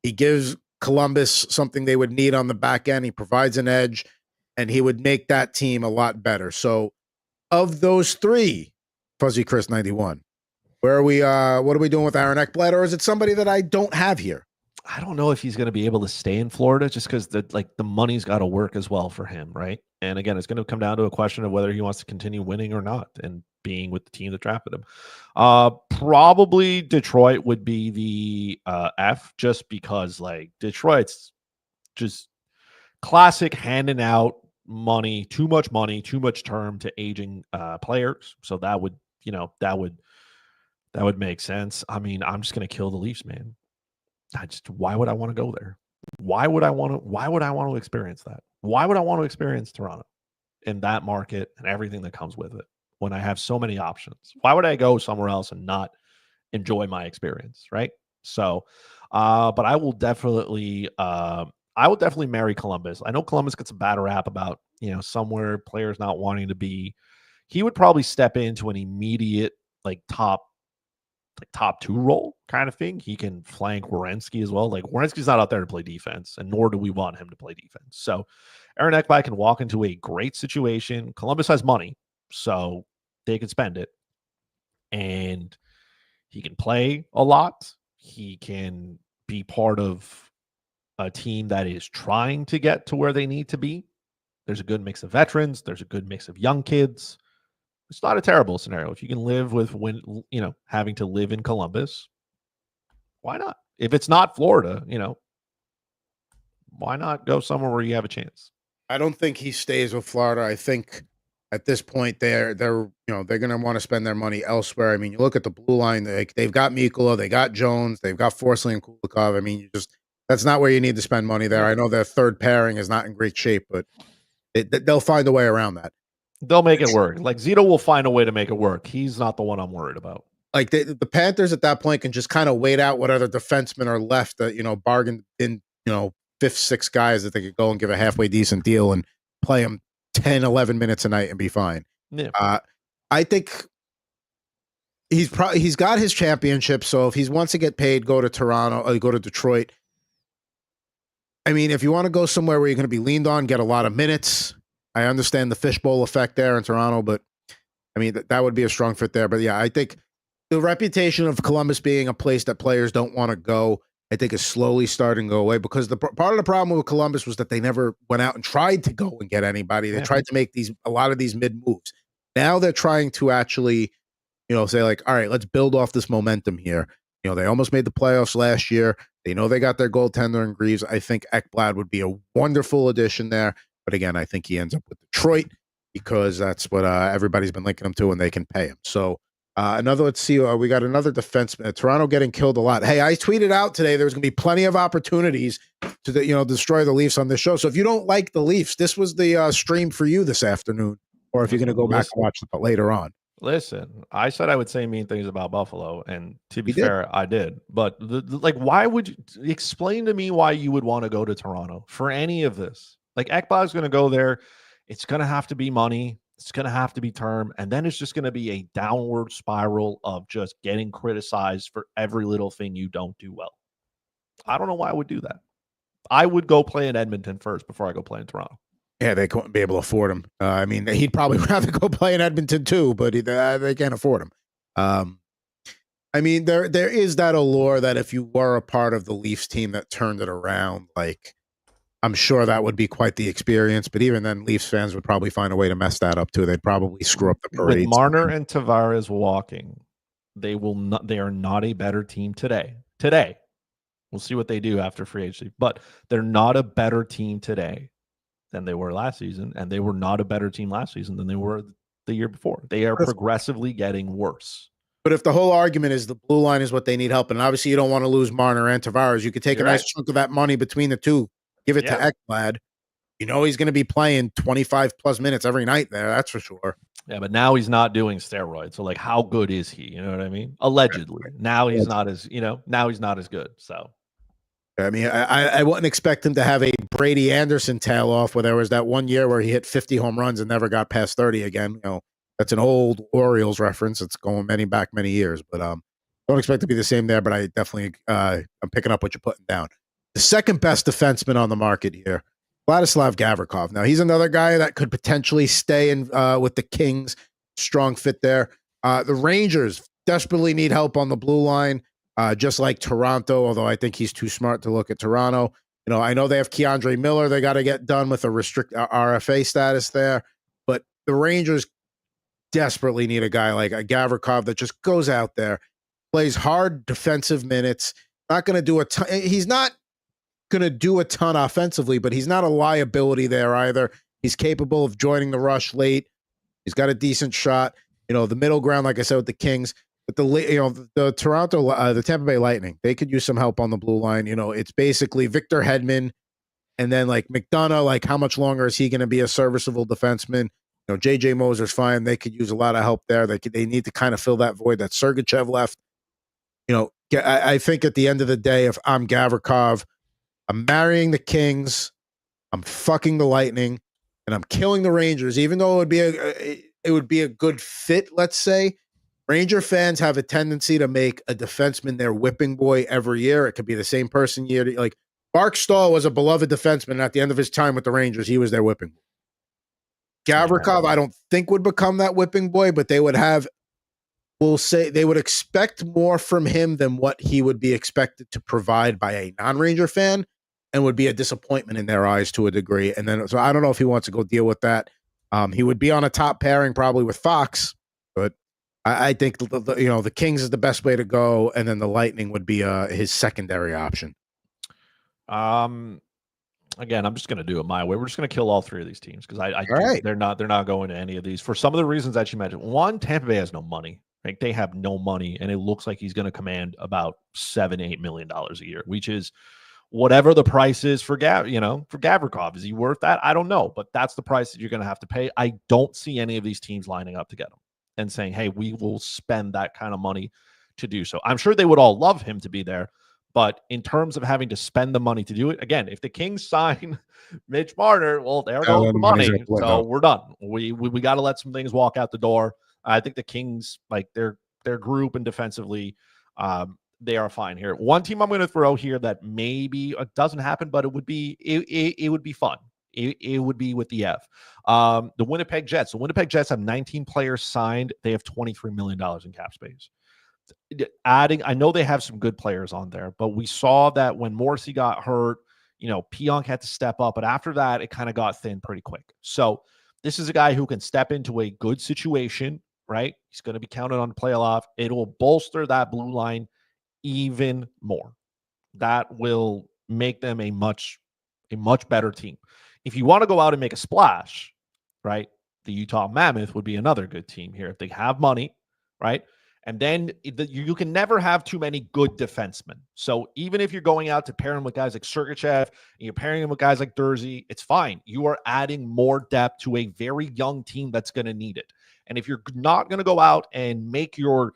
S1: He gives Columbus something they would need on the back end. He provides an edge, and he would make that team a lot better. So of those three, Fuzzy Chris 91, what are we doing with Aaron Ekblad, or is it somebody that I don't have here?
S2: I don't know if he's going to be able to stay in Florida just because the money's got to work as well for him, right? And again, it's going to come down to a question of whether he wants to continue winning or not and being with the team that drafted him. Probably Detroit would be the F, just because Detroit's just classic handing out money, too much term to aging players. So that would make sense. I mean, I'm just going to kill the Leafs, man. Why would I want to go there? Why would I want to experience that? Why would I want to experience Toronto in that market and everything that comes with it when I have so many options? Why would I go somewhere else and not enjoy my experience? Right. So, but I will definitely I would definitely marry Columbus. I know Columbus gets a bad rap about, somewhere players not wanting to be. He would probably step into an immediate top 2 role kind of thing. He can flank Werenski as well. Like Werenski's not out there to play defense, and nor do we want him to play defense. So Aaron Ekblad can walk into a great situation. Columbus has money, so they can spend it. And he can play a lot. He can be part of a team that is trying to get to where they need to be. There's a good mix of veterans. There's a good mix of young kids. It's not a terrible scenario. If you can live with having to live in Columbus, why not? If it's not Florida, why not go somewhere where you have a chance?
S1: I don't think he stays with Florida. I think at this point they're going to want to spend their money elsewhere. I mean, you look at the blue line, they've got Mikkola, they got Jones, they've got Forsling and Kulikov. I mean, that's not where you need to spend money there. I know their third pairing is not in great shape, but they'll find a way around that.
S2: They'll make it work. Like Zito will find a way to make it work. He's not the one I'm worried about.
S1: Like the Panthers at that point can just kind of wait out what other defensemen are left that, bargain in, 5th, 6th guys that they could go and give a halfway decent deal and play them 10, 11 minutes a night and be fine.
S2: Yeah.
S1: I think he's got his championship. So if he wants to get paid, go to Toronto or go to Detroit. I mean, if you want to go somewhere where you're going to be leaned on, get a lot of minutes. I understand the fishbowl effect there in Toronto, but I mean, that would be a strong fit there. But yeah, I think the reputation of Columbus being a place that players don't want to go, I think is slowly starting to go away because part of the problem with Columbus was that they never went out and tried to go and get anybody. They tried to make a lot of these mid moves. Now they're trying to actually, say like, all right, let's build off this momentum here. They almost made the playoffs last year. They know they got their goaltender in Greaves. I think Ekblad would be a wonderful addition there. But again, I think he ends up with Detroit because that's what everybody's been linking him to, and they can pay him. So let's see. We got another defenseman. Toronto getting killed a lot. Hey, I tweeted out today there's going to be plenty of opportunities to destroy the Leafs on this show. So if you don't like the Leafs, this was the stream for you this afternoon, or if you're going to go back and watch it later on.
S2: Listen, I said I would say mean things about Buffalo, and to be fair, I did. But why would you explain to me why you would want to go to Toronto for any of this? Like Ekblad's going to go there. It's going to have to be money. It's going to have to be term. And then it's just going to be a downward spiral of just getting criticized for every little thing you don't do well. I don't know why I would do that. I would go play in Edmonton first before I go play in Toronto.
S1: Yeah, they couldn't be able to afford him. I mean, he'd probably rather go play in Edmonton too, but they can't afford him. I mean, there is that allure that if you were a part of the Leafs team that turned it around, like, I'm sure that would be quite the experience, but even then, Leafs fans would probably find a way to mess that up too. They'd probably screw up the parade.
S2: With Marner and Tavares walking, they are not a better team today. We'll see what they do after free agency, but they're not a better team today than they were last season, and they were not a better team last season than they were the year before. They are progressively getting worse.
S1: But if the whole argument is the blue line is what they need help, and obviously you don't want to lose Marner and Tavares, you could take a nice chunk of that money between the two. Give it to Ekblad. He's going to be playing 25 plus minutes every night there. That's for sure.
S2: Yeah, but now he's not doing steroids. So, like, how good is he? You know what I mean? Allegedly. Now he's not as, now he's not as good. So,
S1: I mean, I wouldn't expect him to have a Brady Anderson tail off where there was that one year where he hit 50 home runs and never got past 30 again. That's an old Orioles reference. It's going many years, but don't expect to be the same there. But I definitely, I'm picking up what you're putting down. The second best defenseman on the market here, Vladislav Gavrikov. Now, he's another guy that could potentially stay in with the Kings. Strong fit there. The Rangers desperately need help on the blue line, just like Toronto, although I think he's too smart to look at Toronto. I know they have Keandre Miller. They got to get done with a RFA status there. But the Rangers desperately need a guy like a Gavrikov that just goes out there, plays hard defensive minutes, not going to do a ton. He's not going to do a ton offensively, but he's not a liability there either. He's capable of joining the rush late. He's got a decent shot. The middle ground, like I said, with the Kings, but the Toronto, the Tampa Bay Lightning, they could use some help on the blue line. It's basically Victor Hedman and then like McDonough. Like, how much longer is he going to be a serviceable defenseman? JJ Moser's fine. They could use a lot of help there. They need to kind of fill that void that Sergachev left. I think at the end of the day, if I'm Gavrikov, I'm marrying the Kings. I'm fucking the Lightning, and I'm killing the Rangers. Even though it would be a good fit, let's say. Ranger fans have a tendency to make a defenseman their whipping boy every year. It could be the same person year. Like Mark Stahl was a beloved defenseman, and at the end of his time with the Rangers, he was their whipping boy. Gavrikov, I don't think would become that whipping boy, but they would have, we'll say, they would expect more from him than what he would be expected to provide by a non-Ranger fan, and would be a disappointment in their eyes to a degree. And then, so I don't know if he wants to go deal with that. He would be on a top pairing probably with Fox, but I think the Kings is the best way to go, and then the Lightning would be his secondary option.
S2: Again, I'm just going to do it my way. We're just going to kill all three of these teams because
S1: Right.
S2: they're not going to any of these for some of the reasons that you mentioned. One, Tampa Bay has no money. Right? They have no money, and it looks like he's going to command about $7-8 million a year, which is whatever the price is for Gavrikov. Is he worth that? I don't know, but that's the price that you're going to have to pay. I don't see any of these teams lining up to get him and saying, hey, we will spend that kind of money to do so. I'm sure they would all love him to be there, but in terms of having to spend the money to do it, again, if the Kings sign Mitch Marner, well, there goes the money. So we're done. We got to let some things walk out the door. I think the Kings, like their group and defensively, they are fine here. One team I'm going to throw here that maybe it doesn't happen, but it would be fun. It would be with the F. The Winnipeg Jets. The Winnipeg Jets have 19 players signed. They have $23 million in cap space. Adding, I know they have some good players on there, but we saw that when Morrissey got hurt, Pionk had to step up, but after that, it kind of got thin pretty quick. So this is a guy who can step into a good situation, right? He's going to be counted on to play a lot. It will bolster that blue line even more. That will make them a much better team. If you want to go out and make a splash, right? The Utah Mammoth would be another good team here if they have money, right? And then you can never have too many good defensemen. So even if you're going out to pair him with guys like Sergachev and you're pairing him with guys like Dursey, it's fine. You are adding more depth to a very young team that's going to need it. And if you're not going to go out and make your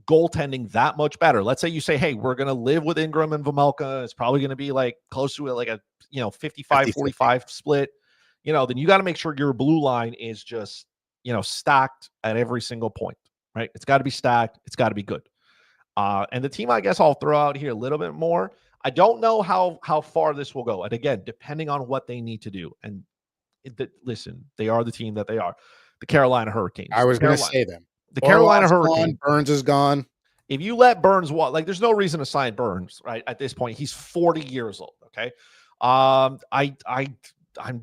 S2: goaltending that much better, let's say you say, hey, we're going to live with Ingram and Vejmelka. It's probably going to be like close to like a 55-45 split. Then you got to make sure your blue line is just stacked at every single point. Right? It's got to be stacked. It's got to be good. And the team, I guess I'll throw out here a little bit more. I don't know how far this will go. And again, depending on what they need to do. And listen, they are the team that they are. The Carolina Hurricanes.
S1: I was going to say them.
S2: The Carolina Hurricanes.
S1: Burns is gone.
S2: If you let Burns walk, like there's no reason to sign Burns, right? At this point, he's 40 years old. Okay. I'm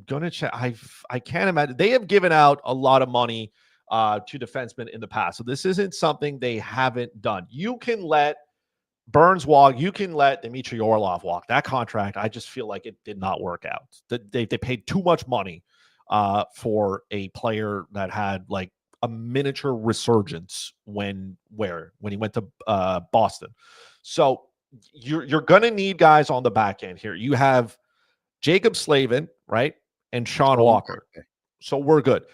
S2: gonna check. I can't imagine. They have given out a lot of money to defensemen in the past. So this isn't something they haven't done. You can let Burns walk. You can let Dmitry Orlov walk. That contract, I just feel like it did not work out. They paid too much money for a player that had like a miniature resurgence when he went to Boston. So you're going to need guys on the back end here. You have Jacob Slavin, right? And Sean Walker. So we're good.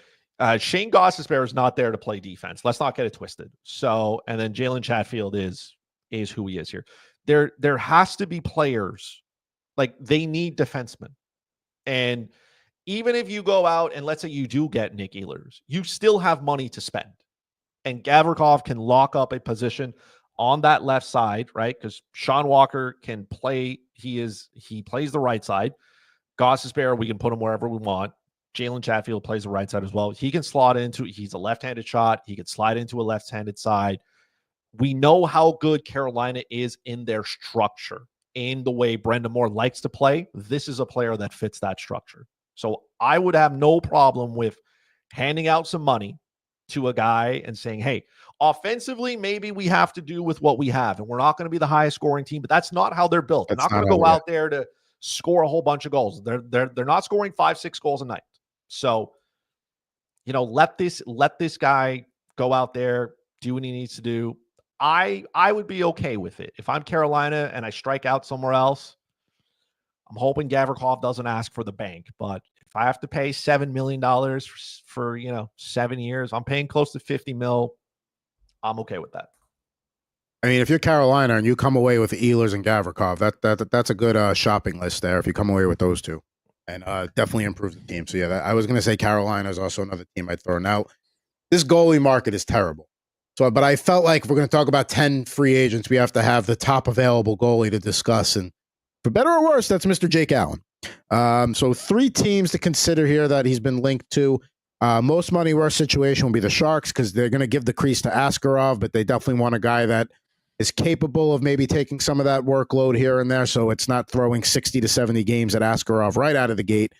S2: Shane Gostisbehere is not there to play defense. Let's not get it twisted. So, and then Jalen Chatfield is who he is here. There has to be players, like they need defensemen. And even if you go out and let's say you do get Nick Ehlers, you still have money to spend. And Gavrikov can lock up a position on that left side, right? Because Sean Walker can play. He plays the right side. Gostisbehere, we can put him wherever we want. Jalen Chatfield plays the right side as well. He can slot into, he's a left-handed shot. He can slide into a left-handed side. We know how good Carolina is in their structure, in the way Brendan Moore likes to play. This is a player that fits that structure. So I would have no problem with handing out some money to a guy and saying, hey, offensively, maybe we have to do with what we have. And we're not going to be the highest scoring team, but that's not how they're built. They're not going to go out there to score a whole bunch of goals. They're not scoring 5-6 goals a night. So, let this guy go out there, do what he needs to do. I would be okay with it. If I'm Carolina and I strike out somewhere else, I'm hoping Gavrikov doesn't ask for the bank. But if I have to pay $7 million for 7 years, I'm paying close to $50 million. I'm okay with that.
S1: I mean, if you're Carolina and you come away with Ehlers and Gavrikov, that's a good shopping list there. If you come away with those two, and definitely improve the team. So yeah, I was going to say Carolina is also another team I'd throw. Now, this goalie market is terrible. So, but I felt like if we're going to talk about 10 free agents, we have to have the top available goalie to discuss. And for better or worse, that's Mr. Jake Allen. So 3 teams to consider here that he's been linked to. Most money worse situation will be the Sharks because they're going to give the crease to Askarov, but they definitely want a guy that is capable of maybe taking some of that workload here and there, so it's not throwing 60 to 70 games at Askarov right out of the gate.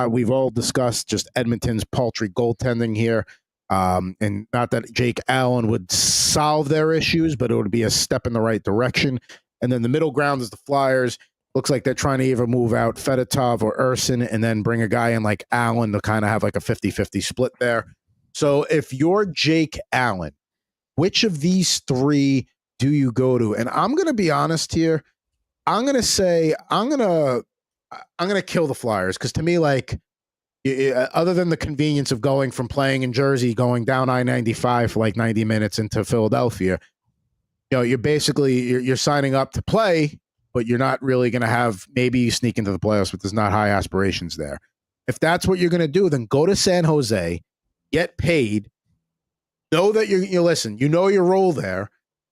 S1: We've all discussed just Edmonton's paltry goaltending here, and not that Jake Allen would solve their issues, but it would be a step in the right direction. And then the middle ground is the Flyers. Looks like they're trying to either move out Fedotov or Urson and then bring a guy in like Allen to kind of have like a 50-50 split there. So if you're Jake Allen, which of these 3 do you go to? And I'm going to be honest here. I'm going to say I'm going to kill the Flyers because to me, like, other than the convenience of going from playing in Jersey, going down I-95 for like 90 minutes into Philadelphia, you're basically you're signing up to play, but you're not really going to have, maybe you sneak into the playoffs, but there's not high aspirations there. If that's what you're going to do, then go to San Jose, get paid, know that you listen, you know your role there,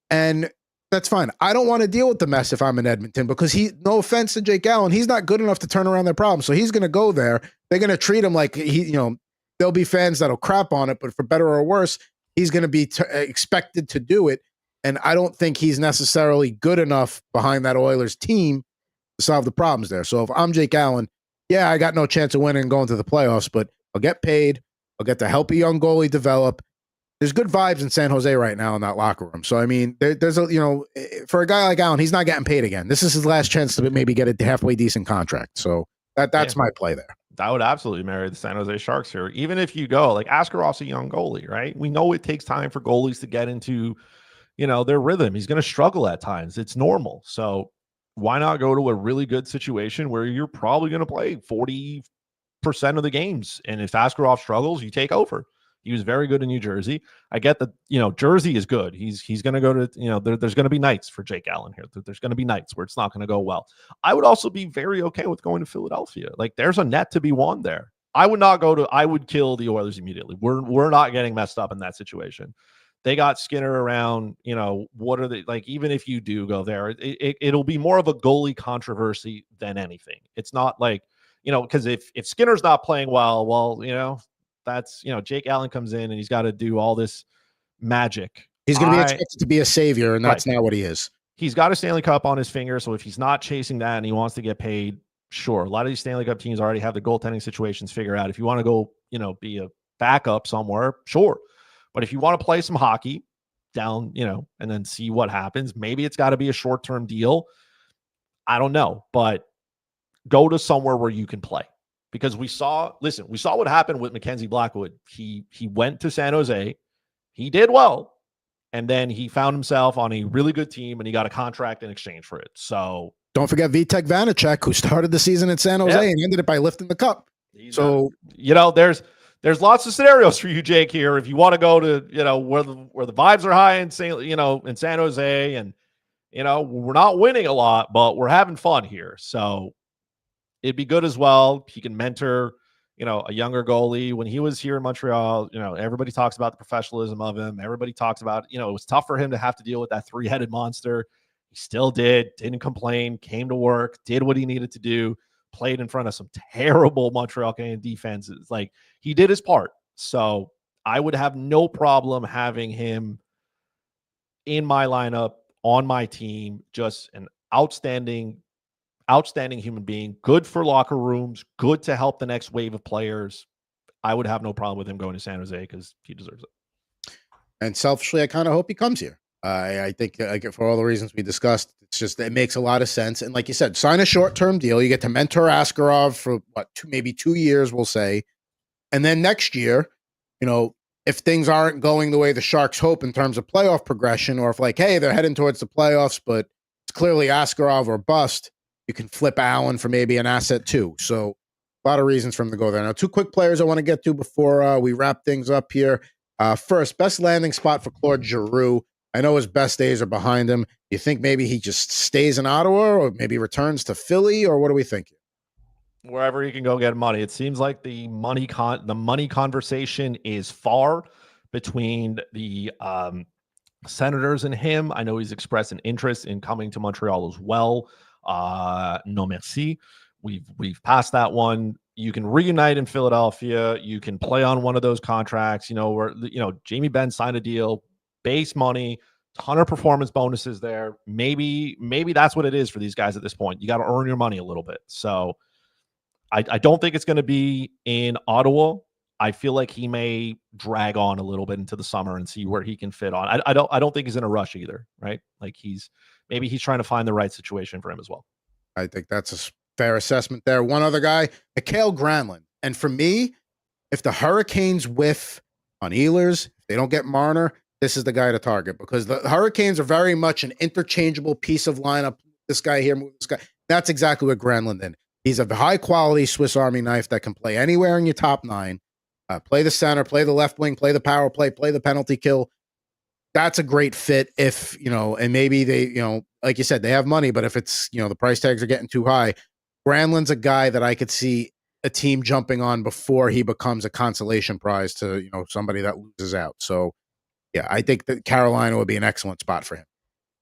S1: and that's fine. I don't want to deal with the mess if I'm in Edmonton because no offense to Jake Allen, he's not good enough to turn around their problem. So he's going to go there. They're going to treat him like there'll be fans that'll crap on it, but for better or worse, he's going to be expected to do it. And I don't think he's necessarily good enough behind that Oilers team to solve the problems there. So if I'm Jake Allen, yeah, I got no chance of winning and going to the playoffs, but I'll get paid. I'll get to help a young goalie develop. There's good vibes in San Jose right now in that locker room. So, I mean, there's for a guy like Allen, he's not getting paid again. This is his last chance to maybe get a halfway decent contract. So that's my play there.
S2: I would absolutely marry the San Jose Sharks here. Even if you go, like, Askarov's a young goalie, right? We know it takes time for goalies to get into, their rhythm. He's going to struggle at times. It's normal. So why not go to a really good situation where you're probably going to play 40% of the games? And if Askarov struggles, you take over. He was very good in New Jersey. I get that, Jersey is good. He's going to go to, there's going to be nights for Jake Allen here. There's going to be nights where it's not going to go well. I would also be very okay with going to Philadelphia. Like, there's a net to be won there. I would kill the Oilers immediately. We're not getting messed up in that situation. They got Skinner around, what are they like? Even if you do go there, it'll be more of a goalie controversy than anything. It's not like, because if Skinner's not playing well, that's, Jake Allen comes in and he's got to do all this magic.
S1: He's going to be expected to be a savior, and that's not what he is.
S2: He's got a Stanley Cup on his finger, so if he's not chasing that and he wants to get paid, sure. A lot of these Stanley Cup teams already have the goaltending situations figured out. If you want to go, be a backup somewhere, sure. But if you want to play some hockey down, and then see what happens, maybe it's got to be a short-term deal. I don't know, but go to somewhere where you can play. Because we saw what happened with Mackenzie Blackwood. He went to San Jose, he did well, and then he found himself on a really good team, and he got a contract in exchange for it. So
S1: don't forget Vitek Vanacek, who started the season in San Jose and ended it by lifting the cup.
S2: There's lots of scenarios for you, Jake, here. If you want to go to where the vibes are high in San Jose, and we're not winning a lot, but we're having fun here. So it'd be good as well. He can mentor, a younger goalie. When he was here in Montreal, everybody talks about the professionalism of him. Everybody talks about, it was tough for him to have to deal with that 3-headed monster. He still didn't complain, came to work, did what he needed to do, played in front of some terrible Montreal Canadiens defenses. Like, he did his part. So I would have no problem having him in my lineup, on my team, just an outstanding human being, good for locker rooms, good to help the next wave of players. I would have no problem with him going to San Jose because he deserves it.
S1: And selfishly, I kind of hope he comes here. I think for all the reasons we discussed, it makes a lot of sense. And like you said, sign a short-term deal. You get to mentor Askarov for maybe 2 years, we'll say. And then next year, if things aren't going the way the Sharks hope in terms of playoff progression, or if hey, they're heading towards the playoffs, but it's clearly Askarov or bust, you can flip Allen for maybe an asset too. So a lot of reasons for him to go there. Now, 2 quick players I want to get to before we wrap things up here. First, best landing spot for Claude Giroux. I know his best days are behind him. You think maybe he just stays in Ottawa or maybe returns to Philly, or what do we think?
S2: Wherever he can go get money. It seems like the money conversation is far between the Senators and him. I know he's expressed an interest in coming to Montreal as well. No merci. We've passed that one. You can reunite in Philadelphia. You can play on one of those contracts. Where Jamie Benn signed a deal, base money, ton of performance bonuses there. Maybe that's what it is for these guys at this point. You got to earn your money a little bit. So I don't think it's going to be in Ottawa. I feel like he may drag on a little bit into the summer and see where he can fit on. I don't think he's in a rush either, right? Like he's trying to find the right situation for him as well.
S1: I think that's a fair assessment there. One other guy, Mikael Granlund. And for me, if the Hurricanes whiff on Ehlers, if they don't get Marner, this is the guy to target, because the Hurricanes are very much an interchangeable piece of lineup. This guy here, this guy. That's exactly what Granlund did. He's a high-quality Swiss Army knife that can play anywhere in your top nine. Play the center, play the left wing, play the power play, play the penalty kill. That's a great fit if, and maybe they, like you said, they have money, but if it's, the price tags are getting too high, Granlund's a guy that I could see a team jumping on before he becomes a consolation prize to, somebody that loses out. So, yeah, I think that Carolina would be an excellent spot for him.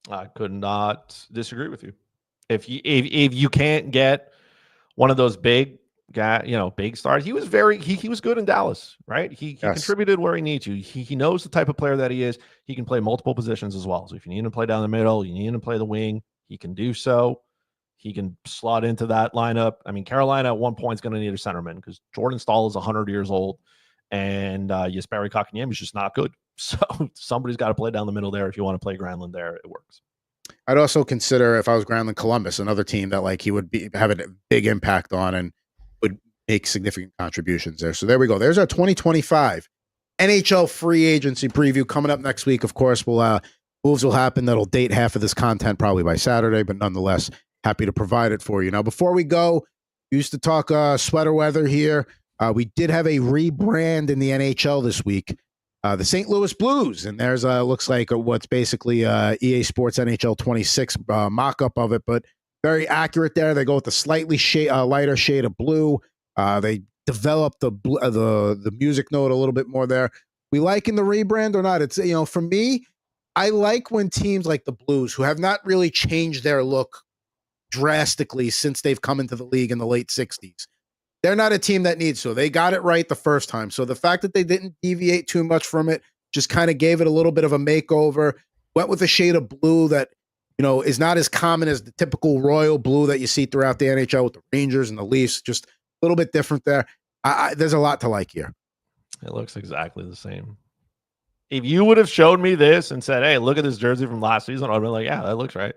S2: I could not disagree with you. If you can't get one of those big guy, big stars. He was he was good in Dallas, right? He contributed where he needs to. He knows the type of player that he is. He can play multiple positions as well. So if you need him to play down the middle, you need him to play the wing, he can do so. He can slot into that lineup. I mean, Carolina at one point is going to need a centerman because Jordan Staal is 100 years old and Jesperi Kotkaniemi is just not good. So somebody's got to play down the middle there. If you want to play Granlund there, it works.
S1: I'd also consider, if I was Granlund, Columbus, another team that like he would have a big impact on and would make significant contributions there. So there we go. There's our 2025 NHL free agency preview coming up next week. Of course, moves will happen that'll date half of this content probably by Saturday, but nonetheless, happy to provide it for you. Now, before we go, we used to talk sweater weather here. We did have a rebrand in the NHL this week. The St. Louis Blues, and there's looks like what's basically EA Sports NHL 26 mock-up of it, but very accurate there. They go with the slightly lighter shade of blue. They develop the music note a little bit more there. We liking the rebrand or not? It's for me, I like when teams like the Blues, who have not really changed their look drastically since they've come into the league in the late 60s. They're not a team that needs so. They got it right the first time. So the fact that they didn't deviate too much from it, just kind of gave it a little bit of a makeover, went with a shade of blue that, is not as common as the typical royal blue that you see throughout the NHL with the Rangers and the Leafs. Just a little bit different there. There's a lot to like here.
S2: It looks exactly the same. If you would have showed me this and said, hey, look at this jersey from last season, I'd be like, yeah, that looks right.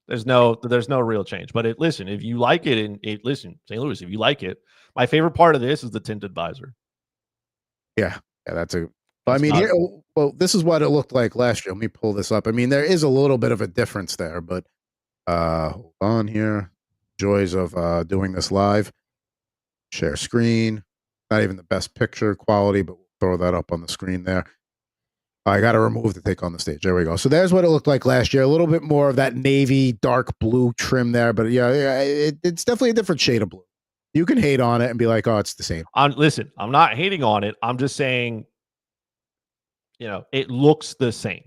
S2: There's no real change. But listen, if you like it, listen, St. Louis, if you like it, my favorite part of this is the tinted visor.
S1: Yeah, that's a. I mean, here, well, this is what it looked like last year. Let me pull this up. I mean, there is a little bit of a difference there, but hold on here. Joys of doing this live. Share screen. Not even the best picture quality, but we'll throw that up on the screen there. I got to remove the take on the stage. There we go. So there's what it looked like last year. A little bit more of that navy dark blue trim there, but yeah, it's definitely a different shade of blue. You can hate on it and be like, oh, it's the same.
S2: Listen, I'm not hating on it. I'm just saying, it looks the same.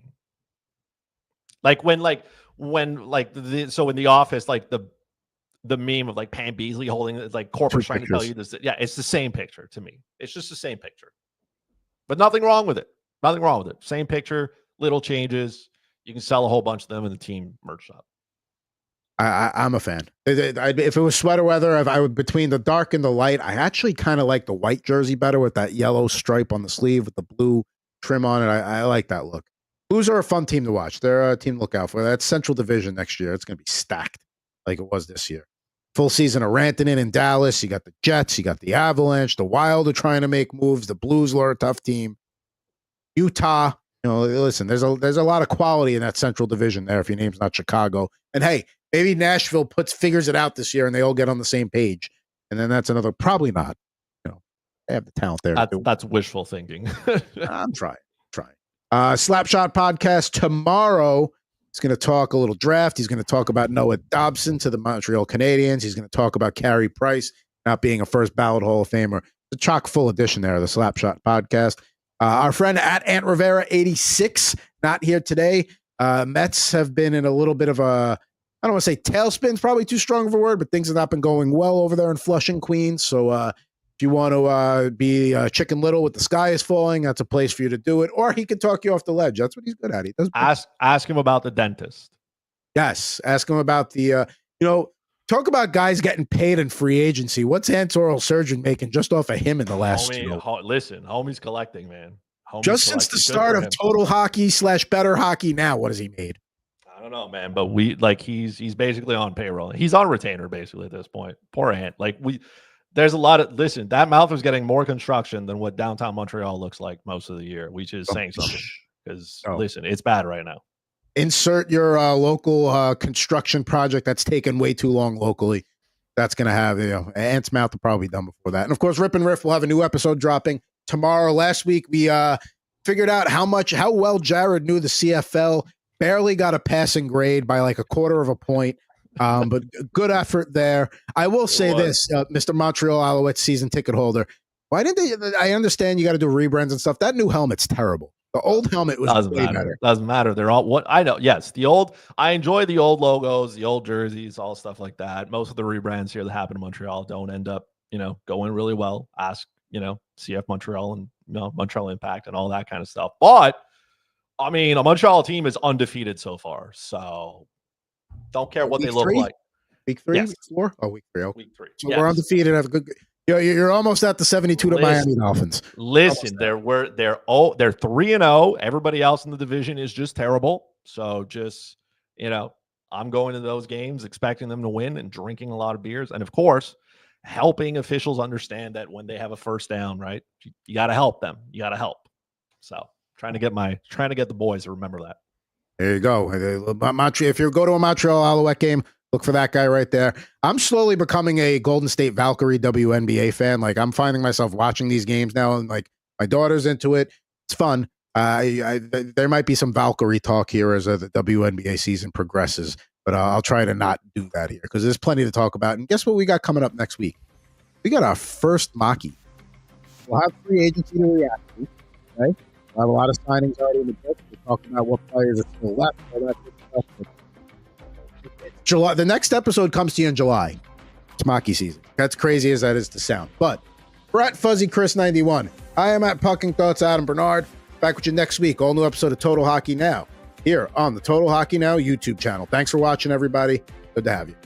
S2: So in The Office, like the meme of like Pam Beasley holding like corporate trying to tell you this. Yeah, it's the same picture to me. It's just the same picture, but nothing wrong with it. Nothing wrong with it. Same picture, little changes. You can sell a whole bunch of them in the team merch shop.
S1: I'm a fan. If it was sweater weather, I would, between the dark and the light, I actually kind of like the white jersey better with that yellow stripe on the sleeve with the blue trim on it. I like that look. Blues are a fun team to watch. They're a team to look out for. That's Central Division next year. It's going to be stacked like it was this year. Full season of Rantanen in Dallas. You got the Jets. You got the Avalanche. The Wild are trying to make moves. The Blues are a tough team. Utah, listen, there's a lot of quality in that Central Division there if your name's not Chicago. And hey, maybe Nashville figures it out this year and they all get on the same page. And then that's another, probably not. They have the talent there.
S2: That's wishful thinking.
S1: I'm trying. Slapshot podcast tomorrow. He's going to talk a little draft. He's going to talk about Noah Dobson to the Montreal Canadiens. He's going to talk about Carey Price not being a first ballot Hall of Famer. It's a chock full edition there of the Slapshot podcast. Our friend at Ant Rivera 86, not here today. Mets have been in a little bit of a, I don't want to say tailspin's probably too strong of a word, but things have not been going well over there in Flushing, Queens. So if you want to be Chicken Little with the sky is falling, that's a place for you to do it. Or he can talk you off the ledge. That's what he's good at. He does.
S2: Ask him about the dentist.
S1: Yes, ask him about the. Talk about guys getting paid in free agency. What's Ant's oral surgeon making just off of him in the last two?
S2: Listen, homie's collecting, man.
S1: Just since the start of Total Hockey / Better Hockey Now, what has he made?
S2: I don't know, man, but he's basically on payroll. He's on retainer basically at this point. Poor Ant. There's a lot of that mouth was getting more construction than what downtown Montreal looks like most of the year, which is saying something. Because listen, it's bad right now.
S1: Insert your local construction project that's taken way too long locally. That's going to have, Ant's mouth will probably be done before that. And of course, Rip and Riff will have a new episode dropping tomorrow. Last week, we figured out how well Jared knew the CFL. Barely got a passing grade by like a quarter of a point. But good effort there. I will say this, Mr. Montreal Alouettes season ticket holder. Why didn't they? I understand you got to do rebrands and stuff. That new helmet's terrible. The old helmet was way better.
S2: Doesn't matter. They're all what I know. Yes, I enjoy the old logos, the old jerseys, all stuff like that. Most of the rebrands here that happen in Montreal don't end up, going really well. Ask, CF Montreal and Montreal Impact and all that kind of stuff. But I mean, a Montreal team is undefeated so far, so don't care what they look like.
S1: Week 3,
S2: yes.
S1: Week 4? Oh, week 3. Okay.
S2: Week 3.
S1: So we're undefeated. Have a good. You're almost at the 72 to Miami Dolphins.
S2: Listen, they're 3-0. Everybody else in the division is just terrible. So just, I'm going to those games expecting them to win and drinking a lot of beers. And of course, helping officials understand that when they have a first down, right? You got to help them. You got to help. So trying to get the boys to remember that.
S1: There you go. If you go to a Montreal Alouette game, look for that guy right there. I'm slowly becoming a Golden State Valkyrie WNBA fan. I'm finding myself watching these games now, and my daughter's into it. It's fun. There might be some Valkyrie talk here as the WNBA season progresses, but I'll try to not do that here because there's plenty to talk about. And guess what we got coming up next week? We got our first Maki. We'll have free agency to react to. Right? We'll have a lot of signings already in the book. We'll talk about what players are still left. All that good stuff. July. The next episode comes to you in July. It's Maki season. That's crazy as that is to sound. But we're at Fuzzy Chris 91. I am at Pucking Thoughts Adam Bernard. Back with you next week. All new episode of Total Hockey Now here on the Total Hockey Now YouTube channel. Thanks for watching, everybody. Good to have you.